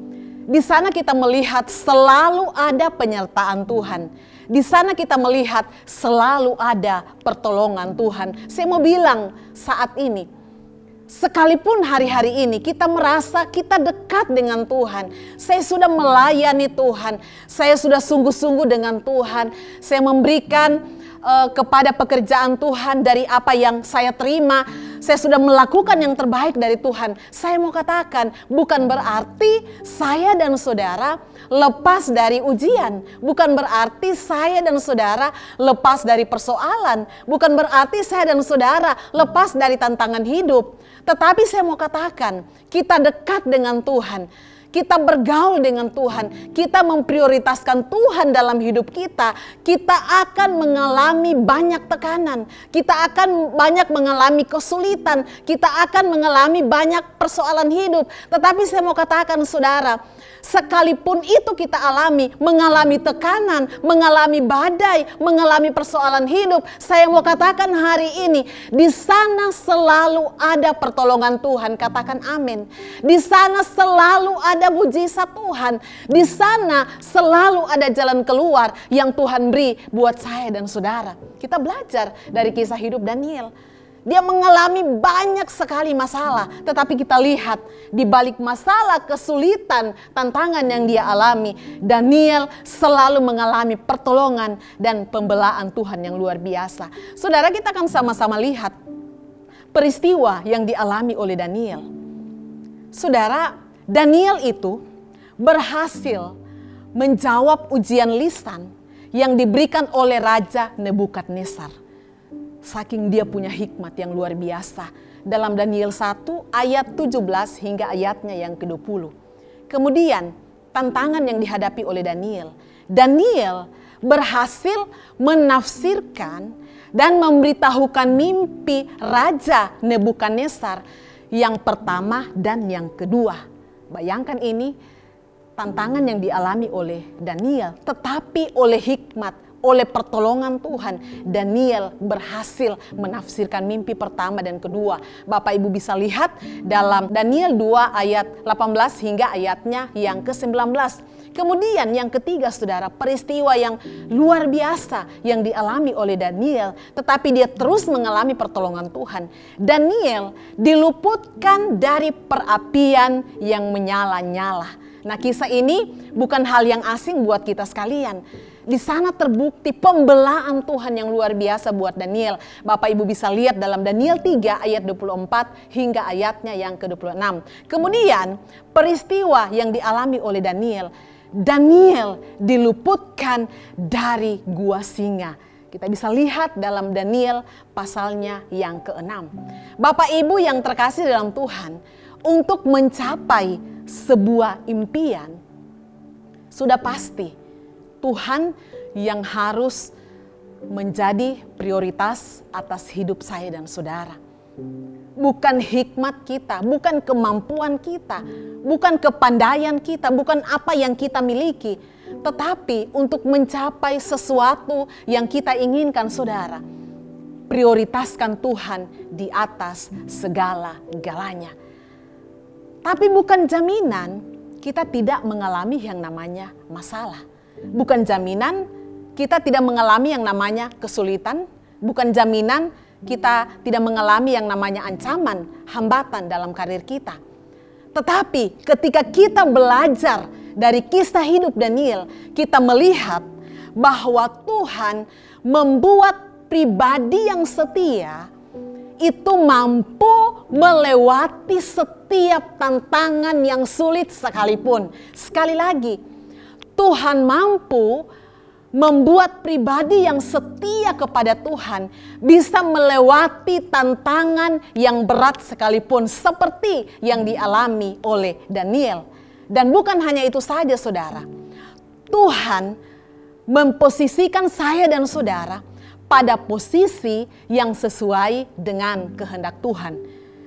di sana kita melihat selalu ada penyertaan Tuhan. Di sana kita melihat selalu ada pertolongan Tuhan. Saya mau bilang saat ini, Sekalipun hari-hari ini kita merasa kita dekat dengan Tuhan. Saya sudah melayani Tuhan. Saya sudah sungguh-sungguh dengan Tuhan. Saya memberikan kepada pekerjaan Tuhan dari apa yang saya terima. Saya sudah melakukan yang terbaik dari Tuhan. Saya mau katakan, bukan berarti saya dan saudara lepas dari ujian. Bukan berarti saya dan saudara lepas dari persoalan. Bukan berarti saya dan saudara lepas dari tantangan hidup. Tetapi saya mau katakan, kita dekat dengan Tuhan. Kita bergaul dengan Tuhan, kita memprioritaskan Tuhan dalam hidup kita, kita akan mengalami banyak tekanan, kita akan banyak mengalami kesulitan, kita akan mengalami banyak persoalan hidup. Tetapi saya mau katakan saudara, sekalipun itu kita alami, mengalami tekanan, mengalami badai, mengalami persoalan hidup, saya mau katakan hari ini, di sana selalu ada pertolongan Tuhan, katakan amin. Di sana selalu ada mujizat Tuhan. Di sana selalu ada jalan keluar yang Tuhan beri buat saya dan saudara. Kita belajar dari kisah hidup Daniel. Dia mengalami banyak sekali masalah, tetapi kita lihat di balik masalah, kesulitan, tantangan yang dia alami, Daniel selalu mengalami pertolongan dan pembelaan Tuhan yang luar biasa. Saudara, kita akan sama-sama lihat peristiwa yang dialami oleh Daniel. Saudara, Daniel itu berhasil menjawab ujian lisan yang diberikan oleh Raja Nebukadnezar. Saking dia punya hikmat yang luar biasa. Dalam Daniel 1 ayat 17 hingga ayatnya yang ke-20. Kemudian tantangan yang dihadapi oleh Daniel. Daniel berhasil menafsirkan dan memberitahukan mimpi Raja Nebukadnezar yang pertama dan yang kedua. Bayangkan ini tantangan yang dialami oleh Daniel, tetapi oleh hikmat, oleh pertolongan Tuhan, Daniel berhasil menafsirkan mimpi pertama dan kedua. Bapak Ibu bisa lihat dalam Daniel 2 ayat 18 hingga ayatnya yang ke-19. Kemudian yang ketiga saudara, peristiwa yang luar biasa yang dialami oleh Daniel, tetapi dia terus mengalami pertolongan Tuhan. Daniel diluputkan dari perapian yang menyala-nyala. Nah, kisah ini bukan hal yang asing buat kita sekalian. Di sana terbukti pembelaan Tuhan yang luar biasa buat Daniel. Bapak Ibu bisa lihat dalam Daniel 3 ayat 24 hingga ayatnya yang ke-26. Kemudian peristiwa yang dialami oleh Daniel. Daniel diluputkan dari gua singa. Kita bisa lihat dalam Daniel pasalnya yang ke-6. Bapak Ibu yang terkasih dalam Tuhan, untuk mencapai sebuah impian, sudah pasti Tuhan yang harus menjadi prioritas atas hidup saya dan saudara. Bukan hikmat kita, bukan kemampuan kita, bukan kepandaian kita, bukan apa yang kita miliki. Tetapi untuk mencapai sesuatu yang kita inginkan saudara, prioritaskan Tuhan di atas segala-galanya. Tapi bukan jaminan kita tidak mengalami yang namanya masalah. Bukan jaminan kita tidak mengalami yang namanya kesulitan. Bukan jaminan kita tidak mengalami yang namanya ancaman, hambatan dalam karir kita. Tetapi ketika kita belajar dari kisah hidup Daniel, kita melihat bahwa Tuhan membuat pribadi yang setia itu mampu melewati setiap tantangan yang sulit sekalipun. Sekali lagi, Tuhan mampu membuat pribadi yang setia kepada Tuhan bisa melewati tantangan yang berat sekalipun, seperti yang dialami oleh Daniel. Dan bukan hanya itu saja saudara, Tuhan memposisikan saya dan saudara pada posisi yang sesuai dengan kehendak Tuhan.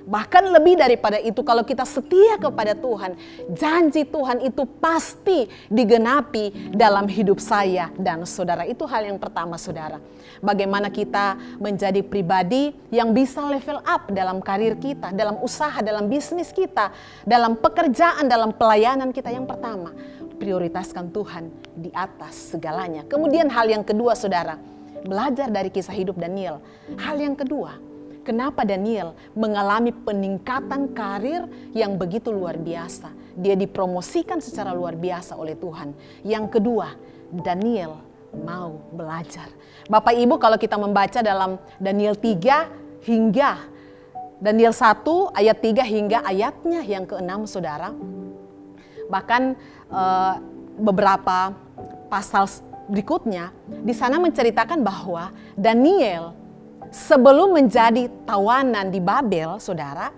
Bahkan lebih daripada itu, kalau kita setia kepada Tuhan, janji Tuhan itu pasti digenapi dalam hidup saya dan saudara. Itu hal yang pertama saudara. Bagaimana kita menjadi pribadi yang bisa level up dalam karir kita, dalam usaha, dalam bisnis kita, dalam pekerjaan, dalam pelayanan kita. Yang pertama, prioritaskan Tuhan di atas segalanya. Kemudian hal yang kedua saudara, belajar dari kisah hidup Daniel. Hal yang kedua, kenapa Daniel mengalami peningkatan karir yang begitu luar biasa. Dia dipromosikan secara luar biasa oleh Tuhan. Yang kedua, Daniel mau belajar. Bapak Ibu, kalau kita membaca dalam Daniel 3 hingga Daniel 1 ayat 3 hingga ayatnya yang ke-6, saudara. Bahkan beberapa pasal berikutnya di sana menceritakan bahwa Daniel sebelum menjadi tawanan di Babel, saudara,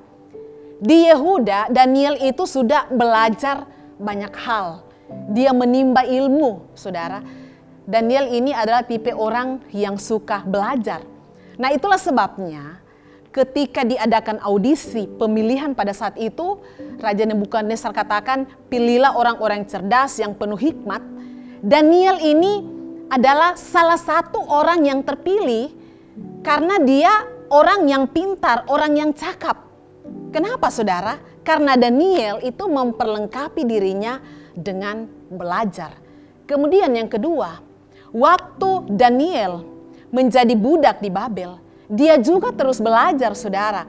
di Yehuda Daniel itu sudah belajar banyak hal. Dia menimba ilmu, saudara. Daniel ini adalah tipe orang yang suka belajar. Nah, itulah sebabnya ketika diadakan audisi pemilihan pada saat itu, Raja Nebukadnezar katakan, pilihlah orang-orang cerdas yang penuh hikmat. Daniel ini adalah salah satu orang yang terpilih karena dia orang yang pintar, orang yang cakap. Kenapa, saudara? Karena Daniel itu memperlengkapi dirinya dengan belajar. Kemudian yang kedua, waktu Daniel menjadi budak di Babel, dia juga terus belajar, saudara.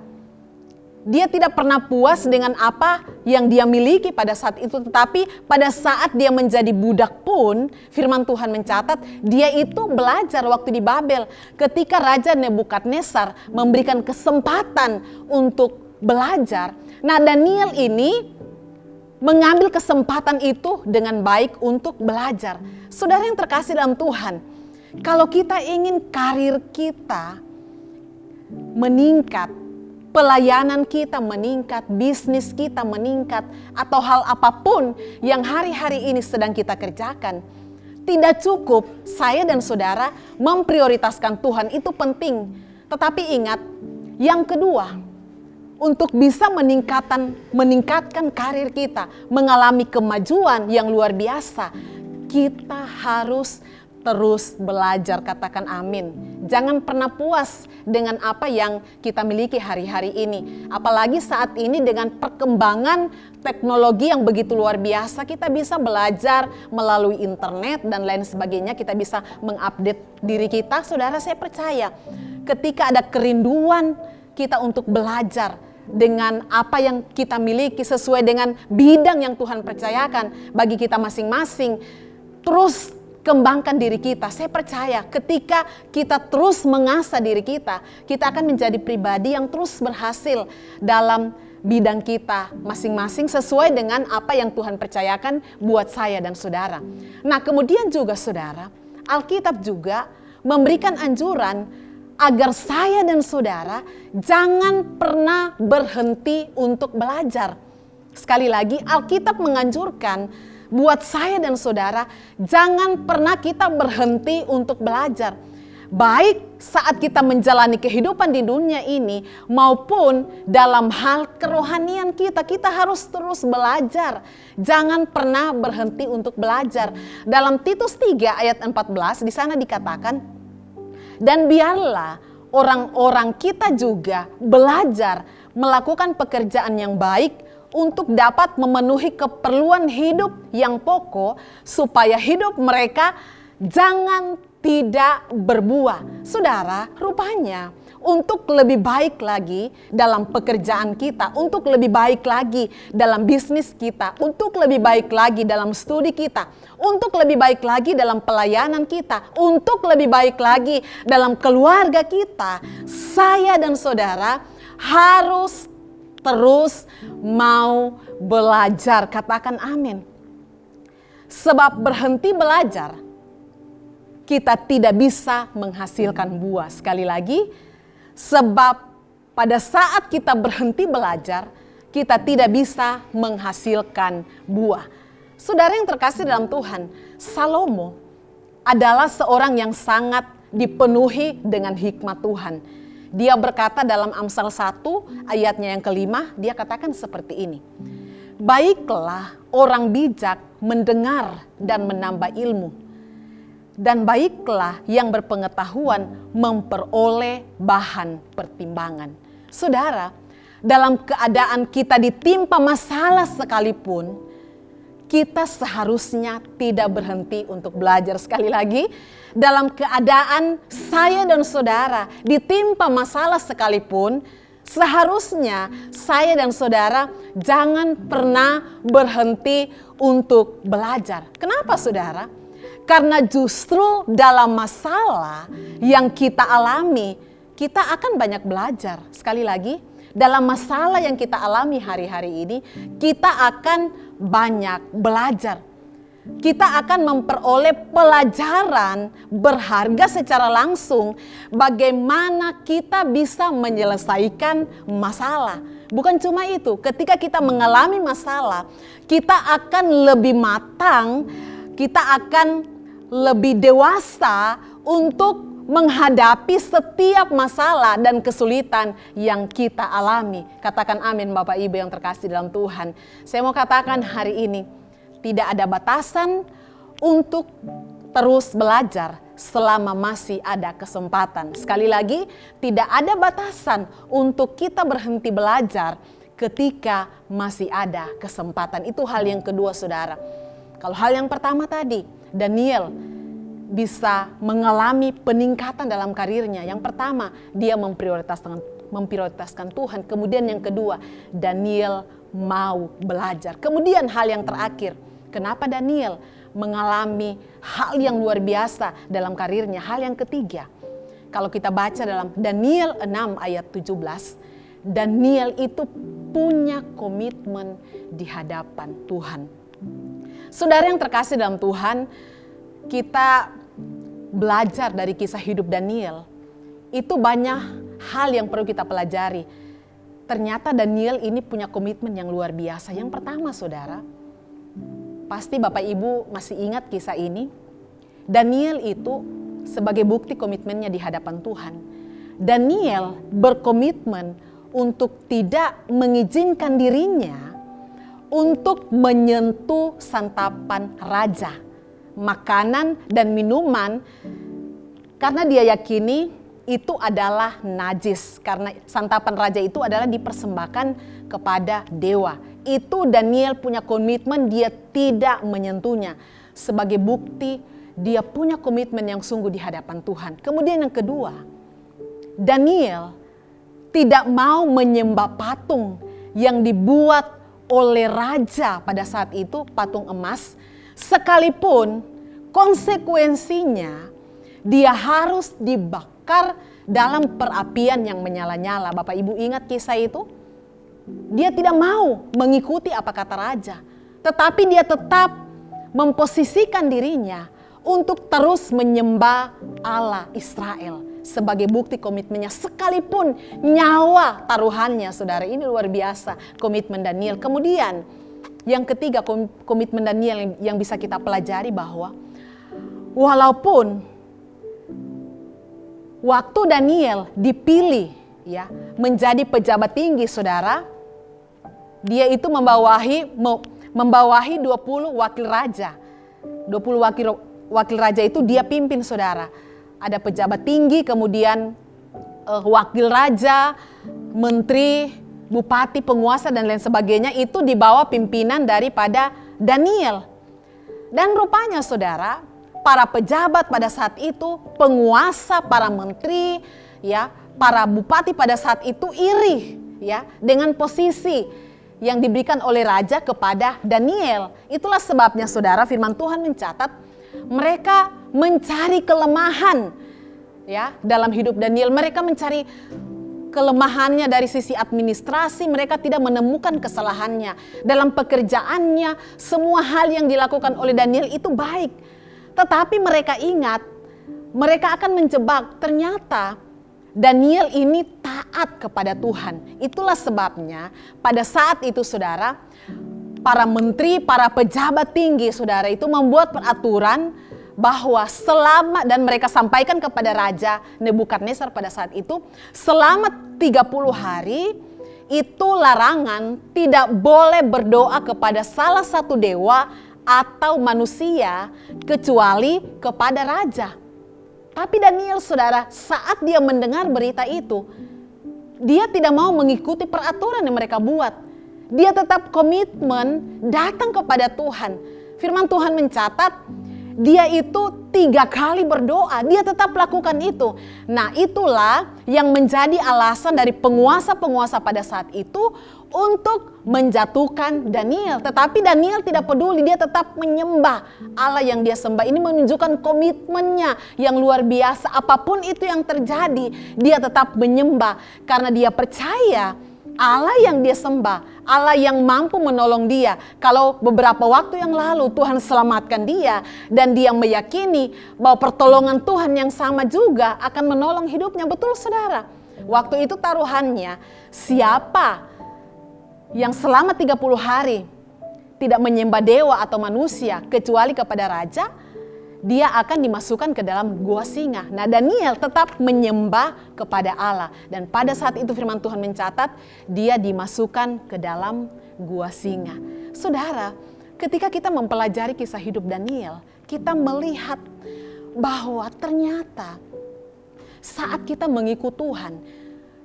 Dia tidak pernah puas dengan apa yang dia miliki pada saat itu. Tetapi pada saat dia menjadi budak pun, firman Tuhan mencatat, dia itu belajar waktu di Babel. Ketika Raja Nebukadnezar memberikan kesempatan untuk belajar. Nah, Daniel ini mengambil kesempatan itu dengan baik untuk belajar. Saudara yang terkasih dalam Tuhan, kalau kita ingin karir kita meningkat, pelayanan kita meningkat, bisnis kita meningkat, atau hal apapun yang hari-hari ini sedang kita kerjakan, tidak cukup saya dan saudara memprioritaskan Tuhan, itu penting. Tetapi ingat, yang kedua, untuk bisa meningkatkan karir kita, mengalami kemajuan yang luar biasa, kita harus terus belajar, katakan amin. Jangan pernah puas dengan apa yang kita miliki hari-hari ini. Apalagi saat ini dengan perkembangan teknologi yang begitu luar biasa, kita bisa belajar melalui internet dan lain sebagainya. Kita bisa mengupdate diri kita. Saudara, saya percaya ketika ada kerinduan kita untuk belajar dengan apa yang kita miliki sesuai dengan bidang yang Tuhan percayakan bagi kita masing-masing, terus kembangkan diri kita. Saya percaya ketika kita terus mengasah diri kita, kita akan menjadi pribadi yang terus berhasil dalam bidang kita masing-masing sesuai dengan apa yang Tuhan percayakan buat saya dan saudara. Nah, kemudian juga saudara, Alkitab juga memberikan anjuran agar saya dan saudara jangan pernah berhenti untuk belajar. Sekali lagi, Alkitab menganjurkan buat saya dan saudara, jangan pernah kita berhenti untuk belajar. Baik saat kita menjalani kehidupan di dunia ini, maupun dalam hal kerohanian kita, kita harus terus belajar. Jangan pernah berhenti untuk belajar. Dalam Titus 3 ayat 14, di sana dikatakan, dan biarlah orang-orang kita juga belajar melakukan pekerjaan yang baik untuk dapat memenuhi keperluan hidup yang pokok, supaya hidup mereka jangan tidak berbuah. Saudara, rupanya untuk lebih baik lagi dalam pekerjaan kita, untuk lebih baik lagi dalam bisnis kita, untuk lebih baik lagi dalam studi kita, untuk lebih baik lagi dalam pelayanan kita, untuk lebih baik lagi dalam keluarga kita, saya dan saudara harus terus mau belajar. Katakan amin. Sebab berhenti belajar, kita tidak bisa menghasilkan buah. Sekali lagi, sebab pada saat kita berhenti belajar, kita tidak bisa menghasilkan buah. Saudara yang terkasih dalam Tuhan, Salomo adalah seorang yang sangat dipenuhi dengan hikmat Tuhan. Dia berkata dalam Amsal 1 ayatnya yang kelima, dia katakan seperti ini. Baiklah orang bijak mendengar dan menambah ilmu, dan baiklah yang berpengetahuan memperoleh bahan pertimbangan. Saudara, dalam keadaan kita ditimpa masalah sekalipun, kita seharusnya tidak berhenti untuk belajar. Sekali lagi, dalam keadaan saya dan saudara ditimpa masalah sekalipun, seharusnya saya dan saudara jangan pernah berhenti untuk belajar. Kenapa saudara? Karena justru dalam masalah yang kita alami, kita akan banyak belajar. Sekali lagi, dalam masalah yang kita alami hari-hari ini, kita akan banyak belajar. Kita akan memperoleh pelajaran berharga secara langsung bagaimana kita bisa menyelesaikan masalah. Bukan cuma itu, ketika kita mengalami masalah, kita akan lebih matang, kita akan lebih dewasa untuk menghadapi setiap masalah dan kesulitan yang kita alami. Katakan amin Bapak Ibu yang terkasih dalam Tuhan. Saya mau katakan hari ini, tidak ada batasan untuk terus belajar selama masih ada kesempatan. Sekali lagi, tidak ada batasan untuk kita berhenti belajar ketika masih ada kesempatan. Itu hal yang kedua saudara. Kalau hal yang pertama tadi, Daniel bisa mengalami peningkatan dalam karirnya. Yang pertama, dia memprioritaskan Tuhan. Kemudian yang kedua, Daniel mau belajar. Kemudian hal yang terakhir, kenapa Daniel mengalami hal yang luar biasa dalam karirnya? Hal yang ketiga, kalau kita baca dalam Daniel 6 ayat 17, Daniel itu punya komitmen di hadapan Tuhan. Saudara yang terkasih dalam Tuhan, kita belajar dari kisah hidup Daniel. Itu banyak hal yang perlu kita pelajari. Ternyata Daniel ini punya komitmen yang luar biasa. Yang pertama saudara, pasti Bapak Ibu masih ingat kisah ini. Daniel itu sebagai bukti komitmennya di hadapan Tuhan. Daniel berkomitmen untuk tidak mengizinkan dirinya untuk menyentuh santapan raja, makanan dan minuman, karena dia yakini itu adalah najis. Karena santapan raja itu adalah dipersembahkan kepada dewa. Itu Daniel punya komitmen, dia tidak menyentuhnya. Sebagai bukti dia punya komitmen yang sungguh di hadapan Tuhan. Kemudian yang kedua, Daniel tidak mau menyembah patung yang dibuat oleh raja pada saat itu, patung emas. Sekalipun konsekuensinya dia harus dibakar dalam perapian yang menyala-nyala. Bapak Ibu ingat kisah itu? Dia tidak mau mengikuti apa kata raja, tetapi dia tetap memposisikan dirinya untuk terus menyembah Allah Israel sebagai bukti komitmennya, sekalipun nyawa taruhannya. Saudara, ini luar biasa komitmen Daniel. Kemudian yang ketiga, komitmen Daniel yang bisa kita pelajari, bahwa walaupun waktu Daniel dipilih ya menjadi pejabat tinggi saudara, dia itu membawahi 20 wakil raja. 20 wakil raja itu dia pimpin saudara. Ada pejabat tinggi, kemudian wakil raja, menteri, bupati, penguasa dan lain sebagainya, itu di bawah pimpinan daripada Daniel. Dan rupanya saudara, para pejabat pada saat itu, penguasa, para menteri, ya, para bupati pada saat itu iri ya dengan posisi yang diberikan oleh raja kepada Daniel. Itulah sebabnya saudara, firman Tuhan mencatat mereka mencari kelemahan ya dalam hidup Daniel. Mereka mencari kelemahannya dari sisi administrasi, mereka tidak menemukan kesalahannya. Dalam pekerjaannya, semua hal yang dilakukan oleh Daniel itu baik. Tetapi mereka ingat, mereka akan menjebak. Ternyata Daniel ini taat kepada Tuhan. Itulah sebabnya pada saat itu saudara, para menteri, para pejabat tinggi saudara itu membuat peraturan bahwa selama, dan mereka sampaikan kepada Raja Nebukadnezar pada saat itu, selama 30 hari itu larangan tidak boleh berdoa kepada salah satu dewa atau manusia kecuali kepada raja. Tapi Daniel saudara, saat dia mendengar berita itu, dia tidak mau mengikuti peraturan yang mereka buat. dia tetap komitmen datang kepada Tuhan. Firman Tuhan mencatat, dia itu 3 kali berdoa, dia tetap lakukan itu. Nah, itulah yang menjadi alasan dari penguasa-penguasa pada saat itu untuk menjatuhkan Daniel. Tetapi Daniel tidak peduli, dia tetap menyembah Allah yang dia sembah. Ini menunjukkan komitmennya yang luar biasa. Apapun itu yang terjadi, dia tetap menyembah karena dia percaya Allah yang dia sembah, Allah yang mampu menolong dia. Kalau beberapa waktu yang lalu Tuhan selamatkan dia, dan dia meyakini bahwa pertolongan Tuhan yang sama juga akan menolong hidupnya. Betul saudara, waktu itu taruhannya, siapa yang selama 30 hari tidak menyembah dewa atau manusia kecuali kepada raja, dia akan dimasukkan ke dalam gua singa. Nah, Daniel tetap menyembah kepada Allah. Dan pada saat itu firman Tuhan mencatat, dia dimasukkan ke dalam gua singa. Saudara, ketika kita mempelajari kisah hidup Daniel, kita melihat bahwa ternyata saat kita mengikut Tuhan,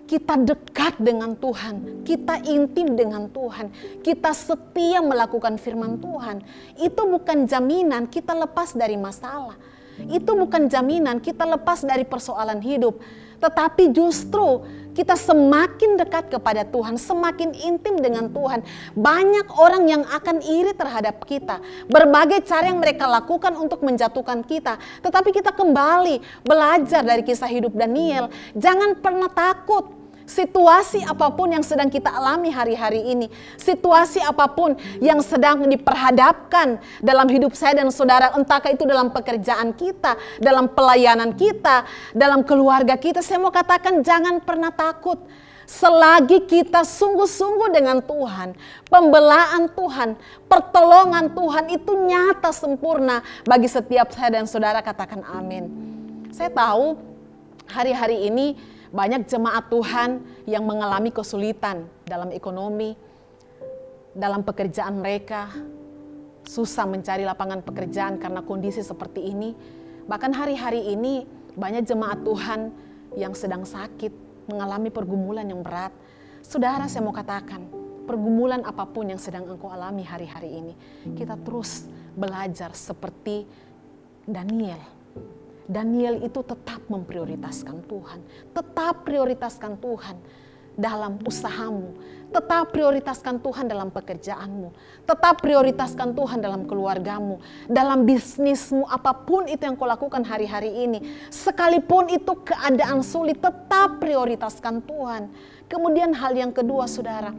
kita dekat dengan Tuhan, kita intim dengan Tuhan, kita setia melakukan firman Tuhan. Itu bukan jaminan kita lepas dari masalah. Itu bukan jaminan kita lepas dari persoalan hidup. Tetapi justru kita semakin dekat kepada Tuhan, semakin intim dengan Tuhan. Banyak orang yang akan iri terhadap kita. Berbagai cara yang mereka lakukan untuk menjatuhkan kita. Tetapi kita kembali belajar dari kisah hidup Daniel. Jangan pernah takut. Situasi apapun yang sedang kita alami hari-hari ini, situasi apapun yang sedang diperhadapkan dalam hidup saya dan saudara, entahkah itu dalam pekerjaan kita, dalam pelayanan kita, dalam keluarga kita, saya mau katakan jangan pernah takut. Selagi kita sungguh-sungguh dengan Tuhan, pembelaan Tuhan, pertolongan Tuhan itu nyata sempurna bagi setiap saya dan saudara, katakan amin. Saya tahu hari-hari ini banyak jemaat Tuhan yang mengalami kesulitan dalam ekonomi, dalam pekerjaan mereka, susah mencari lapangan pekerjaan karena kondisi seperti ini. Bahkan hari-hari ini banyak jemaat Tuhan yang sedang sakit, mengalami pergumulan yang berat. Saudara, saya mau katakan, pergumulan apapun yang sedang engkau alami hari-hari ini, kita terus belajar seperti Daniel. Daniel itu tetap memprioritaskan Tuhan, tetap prioritaskan Tuhan dalam usahamu, tetap prioritaskan Tuhan dalam pekerjaanmu, tetap prioritaskan Tuhan dalam keluargamu, dalam bisnismu, apapun itu yang kau lakukan hari-hari ini. Sekalipun itu keadaan sulit, tetap prioritaskan Tuhan. Kemudian hal yang kedua saudara,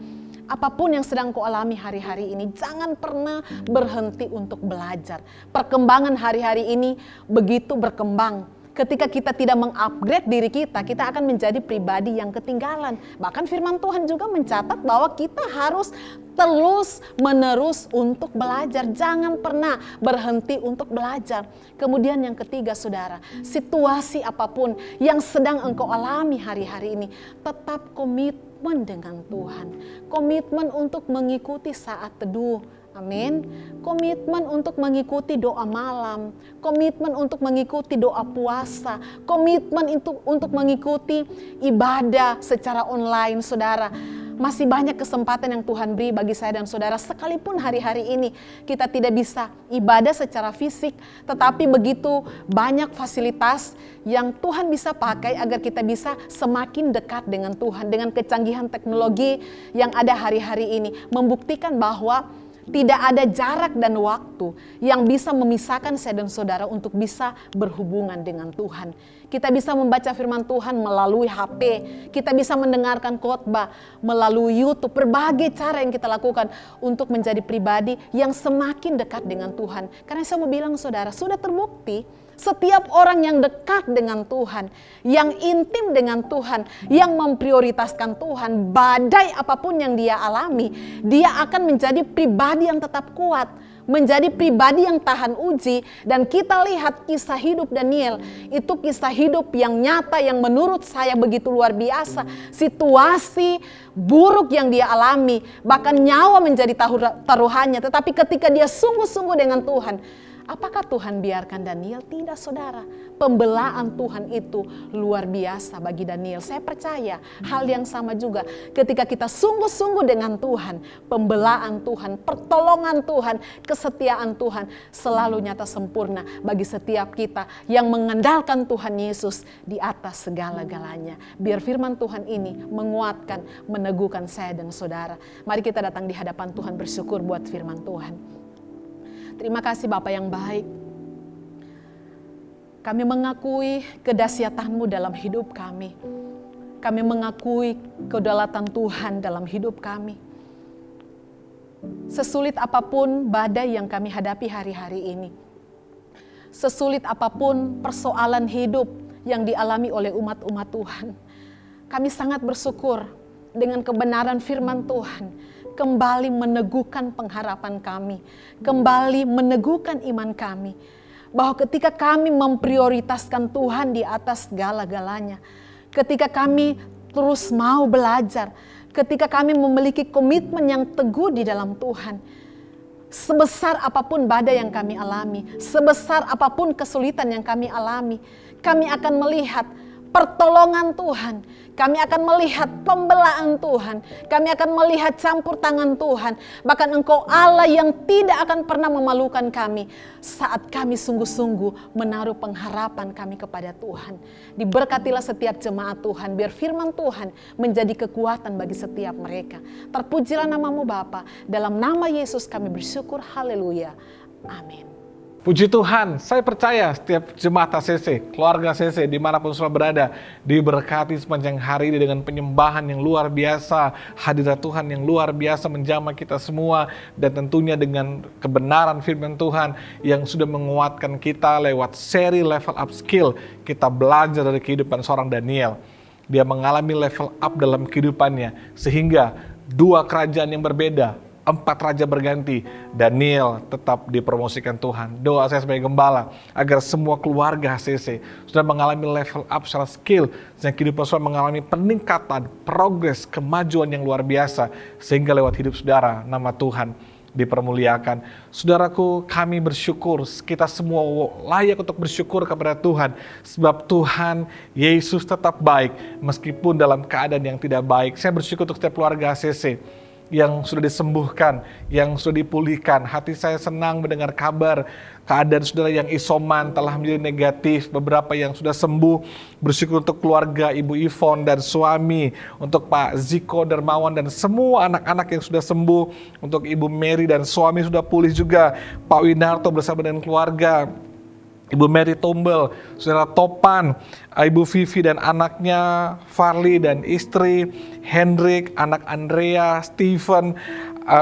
apapun yang sedang kau alami hari-hari ini, jangan pernah berhenti untuk belajar. Perkembangan hari-hari ini begitu berkembang. Ketika kita tidak mengupgrade diri kita, kita akan menjadi pribadi yang ketinggalan. Bahkan firman Tuhan juga mencatat bahwa kita harus terus menerus untuk belajar. Jangan pernah berhenti untuk belajar. Kemudian yang ketiga saudara, situasi apapun yang sedang engkau alami hari-hari ini, tetap komitmen dengan Tuhan. Komitmen untuk mengikuti saat teduh. Amin. Komitmen untuk mengikuti doa malam, komitmen untuk mengikuti doa puasa, komitmen untuk mengikuti ibadah secara online, saudara. Masih banyak kesempatan yang Tuhan beri bagi saya dan saudara, sekalipun hari-hari ini kita tidak bisa ibadah secara fisik, tetapi begitu banyak fasilitas yang Tuhan bisa pakai agar kita bisa semakin dekat dengan Tuhan. Dengan kecanggihan teknologi yang ada hari-hari ini, membuktikan bahwa tidak ada jarak dan waktu yang bisa memisahkan saya dan saudara untuk bisa berhubungan dengan Tuhan. Kita bisa membaca firman Tuhan melalui HP, kita bisa mendengarkan khotbah melalui YouTube, berbagai cara yang kita lakukan untuk menjadi pribadi yang semakin dekat dengan Tuhan. Karena saya mau bilang saudara, sudah terbukti setiap orang yang dekat dengan Tuhan, yang intim dengan Tuhan, yang memprioritaskan Tuhan, badai apapun yang dia alami, dia akan menjadi pribadi yang tetap kuat, menjadi pribadi yang tahan uji. Dan kita lihat kisah hidup Daniel, itu kisah hidup yang nyata, yang menurut saya begitu luar biasa. Situasi buruk yang dia alami, bahkan nyawa menjadi taruhannya, tetapi ketika dia sungguh-sungguh dengan Tuhan, Apakah Tuhan biarkan Daniel? Tidak, saudara. Pembelaan Tuhan itu luar biasa bagi Daniel. Saya percaya hal yang sama juga ketika kita sungguh-sungguh dengan Tuhan. Pembelaan Tuhan, pertolongan Tuhan, kesetiaan Tuhan selalu nyata sempurna bagi setiap kita yang mengandalkan Tuhan Yesus di atas segala-galanya. Biar firman Tuhan ini menguatkan, meneguhkan saya dan saudara. Mari kita datang di hadapan Tuhan bersyukur buat firman Tuhan. Terima kasih Bapa yang baik. Kami mengakui kedahsyatan-Mu dalam hidup kami. Kami mengakui kedaulatan Tuhan dalam hidup kami. Sesulit apapun badai yang kami hadapi hari-hari ini, sesulit apapun persoalan hidup yang dialami oleh umat-umat Tuhan, kami sangat bersyukur dengan kebenaran firman Tuhan kembali meneguhkan pengharapan kami, kembali meneguhkan iman kami, bahwa ketika kami memprioritaskan Tuhan di atas segala-galanya, ketika kami terus mau belajar, ketika kami memiliki komitmen yang teguh di dalam Tuhan, sebesar apapun badai yang kami alami, sebesar apapun kesulitan yang kami alami, kami akan melihat pertolongan Tuhan, kami akan melihat pembelaan Tuhan, kami akan melihat campur tangan Tuhan. Bahkan Engkau Allah yang tidak akan pernah memalukan kami saat kami sungguh-sungguh menaruh pengharapan kami kepada Tuhan. Diberkatilah setiap jemaat Tuhan, biar firman Tuhan menjadi kekuatan bagi setiap mereka. Terpujilah nama-Mu Bapa, dalam nama Yesus kami bersyukur, haleluya, amin. Puji Tuhan, saya percaya setiap jemaat ACC, keluarga ACC, dimanapun saudara berada, diberkati sepanjang hari ini dengan penyembahan yang luar biasa, hadirat Tuhan yang luar biasa menjamah kita semua, dan tentunya dengan kebenaran firman Tuhan yang sudah menguatkan kita lewat seri level up skill. Kita belajar dari kehidupan seorang Daniel. Dia mengalami level up dalam kehidupannya, sehingga 2 kerajaan yang berbeda, 4 raja berganti, Daniel tetap dipromosikan Tuhan. Doa saya sebagai gembala agar semua keluarga HCC sudah mengalami level up secara skill, sehingga kehidupan saudara mengalami peningkatan, progres, kemajuan yang luar biasa, sehingga lewat hidup saudara nama Tuhan dipermuliakan. Saudaraku, kami bersyukur, kita semua layak untuk bersyukur kepada Tuhan, sebab Tuhan Yesus tetap baik meskipun dalam keadaan yang tidak baik. Saya bersyukur untuk setiap keluarga HCC yang sudah disembuhkan, yang sudah dipulihkan. Hati saya senang mendengar kabar keadaan saudara yang isoman telah menjadi negatif, beberapa yang sudah sembuh. Bersyukur untuk keluarga Ibu Ivon dan suami, untuk Pak Ziko Dermawan dan semua anak-anak yang sudah sembuh, untuk Ibu Mary dan suami sudah pulih juga, Pak Winarto bersama dengan keluarga, Ibu Mary Tombel, Saudara Topan, Ibu Vivi dan anaknya, Farli dan istri, Hendrik, anak Andrea, Steven,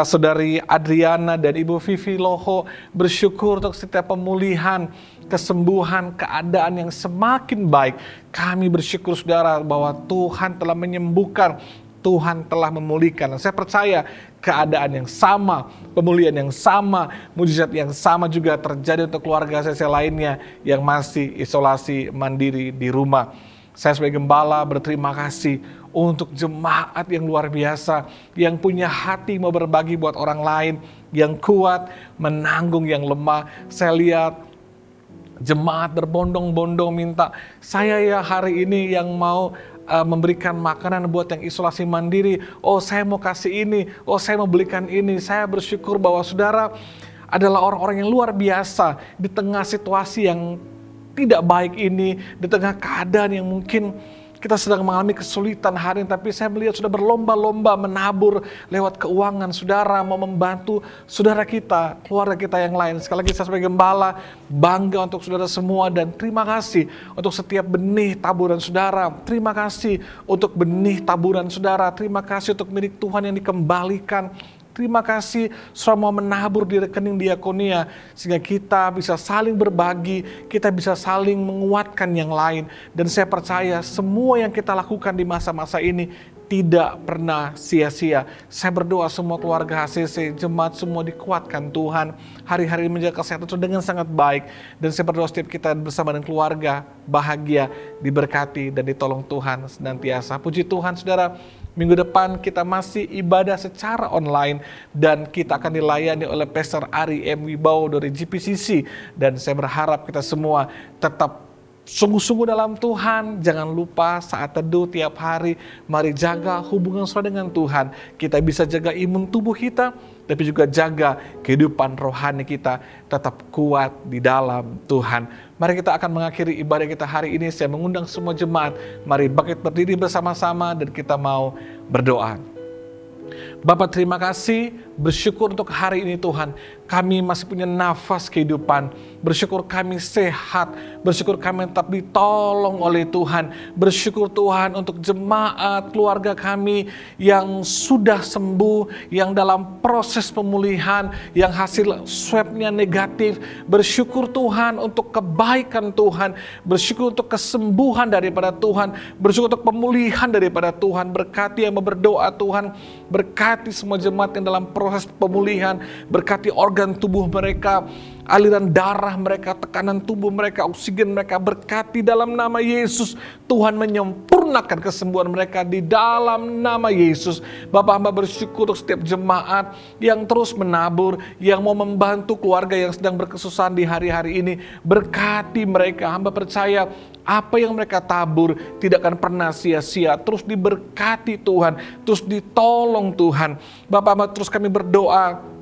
Saudari Adriana dan Ibu Vivi Loho. Bersyukur untuk setiap pemulihan, kesembuhan, keadaan yang semakin baik. Kami bersyukur saudara bahwa Tuhan telah menyembuhkan, Tuhan telah memulihkan. Saya percaya keadaan yang sama, pemulihan yang sama, mujizat yang sama juga terjadi untuk keluarga saya lainnya yang masih isolasi mandiri di rumah. Saya sebagai gembala berterima kasih untuk jemaat yang luar biasa, yang punya hati mau berbagi buat orang lain, yang kuat menanggung yang lemah. Saya lihat jemaat berbondong-bondong minta, saya ya hari ini yang mau memberikan makanan buat yang isolasi mandiri. Oh, saya mau kasih ini. Oh, saya mau belikan ini. Saya bersyukur bahwa saudara adalah orang-orang yang luar biasa di tengah situasi yang tidak baik ini, di tengah keadaan yang mungkin kita sedang mengalami kesulitan hari ini, tapi saya melihat sudah berlomba-lomba menabur lewat keuangan saudara, mau membantu saudara kita, keluarga kita yang lain. Sekali lagi saya sebagai gembala bangga untuk saudara semua, dan terima kasih untuk setiap benih taburan saudara. Terima kasih untuk benih taburan saudara. Terima kasih untuk milik Tuhan yang dikembalikan. Terima kasih sudah mau menabur di rekening diakonia, sehingga kita bisa saling berbagi, kita bisa saling menguatkan yang lain. Dan saya percaya semua yang kita lakukan di masa-masa ini tidak pernah sia-sia. Saya berdoa semua keluarga HCC, jemaat semua dikuatkan Tuhan. Hari-hari menjaga kesehatan dengan sangat baik. Dan saya berdoa setiap kita bersama dengan keluarga bahagia, diberkati dan ditolong Tuhan senantiasa. Puji Tuhan saudara, Minggu depan kita masih ibadah secara online dan kita akan dilayani oleh Pastor Ari M. Wibowo dari GPCC. Dan saya berharap kita semua tetap sungguh-sungguh dalam Tuhan. Jangan lupa saat teduh tiap hari, mari jaga hubungan saudara dengan Tuhan. Kita bisa jaga imun tubuh kita, tapi juga jaga kehidupan rohani kita tetap kuat di dalam Tuhan. Mari kita akan mengakhiri ibadah kita hari ini. Saya mengundang semua jemaat, mari bangkit berdiri bersama-sama dan kita mau berdoa. Bapa, terima kasih, bersyukur untuk hari ini Tuhan. Kami masih punya nafas kehidupan. Bersyukur kami sehat. Bersyukur kami tetap ditolong oleh Tuhan. Bersyukur Tuhan untuk jemaat, keluarga kami yang sudah sembuh, yang dalam proses pemulihan, yang hasil swabnya negatif. Bersyukur Tuhan untuk kebaikan Tuhan. Bersyukur untuk kesembuhan daripada Tuhan. Bersyukur untuk pemulihan daripada Tuhan. Berkati yang berdoa Tuhan. Berkati semua jemaat yang dalam proses pemulihan. Berkati organ tubuh mereka, aliran darah mereka, tekanan tubuh mereka, oksigen mereka. Berkati dalam nama Yesus. Tuhan menyempurnakan kesembuhan mereka di dalam nama Yesus. Bapak, hamba bersyukur untuk setiap jemaat yang terus menabur, yang mau membantu keluarga yang sedang berkesusahan di hari-hari ini. Berkati mereka. Hamba percaya apa yang mereka tabur tidak akan pernah sia-sia. Terus diberkati Tuhan, terus ditolong Tuhan. Bapak, hamba terus kami berdoa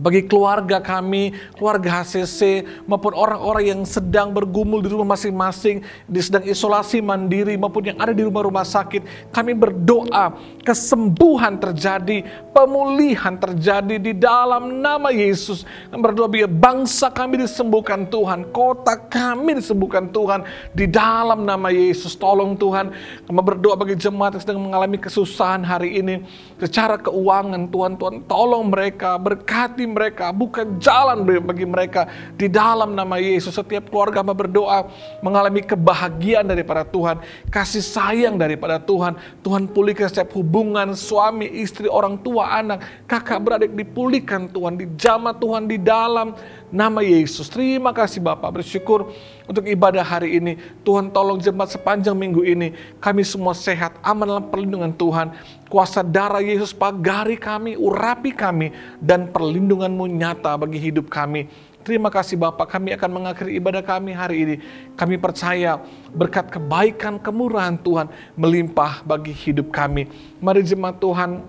bagi keluarga kami, keluarga HCC, maupun orang-orang yang sedang bergumul di rumah masing-masing, sedang isolasi mandiri, maupun yang ada di rumah-rumah sakit. Kami berdoa kesembuhan terjadi, pemulihan terjadi di dalam nama Yesus. Kami berdoa biar bangsa kami disembuhkan Tuhan, kota kami disembuhkan Tuhan di dalam nama Yesus. Tolong Tuhan, kami berdoa bagi jemaat yang sedang mengalami kesusahan hari ini secara keuangan. Tuhan tolong mereka, berkati mereka, buka jalan bagi mereka di dalam nama Yesus. Setiap keluarga hamba berdoa mengalami kebahagiaan daripada Tuhan, kasih sayang daripada Tuhan. Tuhan pulihkan setiap hubungan suami, istri, orang tua, anak, kakak, beradik, dipulihkan Tuhan, dijamah Tuhan di dalam nama Yesus. Terima kasih Bapak, bersyukur untuk ibadah hari ini. Tuhan tolong jemaat sepanjang minggu ini, kami semua sehat, aman dalam perlindungan Tuhan. Kuasa darah Yesus pagari kami, urapi kami, dan perlindungan-Mu nyata bagi hidup kami. Terima kasih Bapak, kami akan mengakhiri ibadah kami hari ini. Kami percaya berkat kebaikan, kemurahan Tuhan melimpah bagi hidup kami. Mari jemaat Tuhan,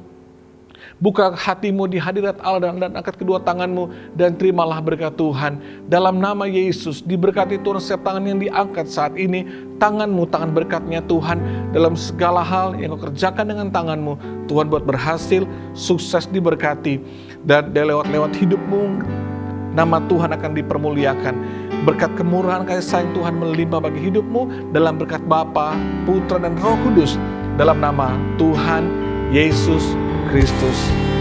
buka hatimu di hadirat Allah dan angkat kedua tanganmu dan terimalah berkat Tuhan. Dalam nama Yesus, diberkati Tuhan setiap tangan yang diangkat saat ini. Tanganmu, tangan berkatnya Tuhan. Dalam segala hal yang kau kerjakan dengan tanganmu, Tuhan buat berhasil, sukses, diberkati. Dan lewat hidupmu, nama Tuhan akan dipermuliakan. Berkat kemurahan kasih sayang Tuhan melimpah bagi hidupmu. Dalam berkat Bapa, Putra, dan Roh Kudus. Dalam nama Tuhan Yesus Kristus.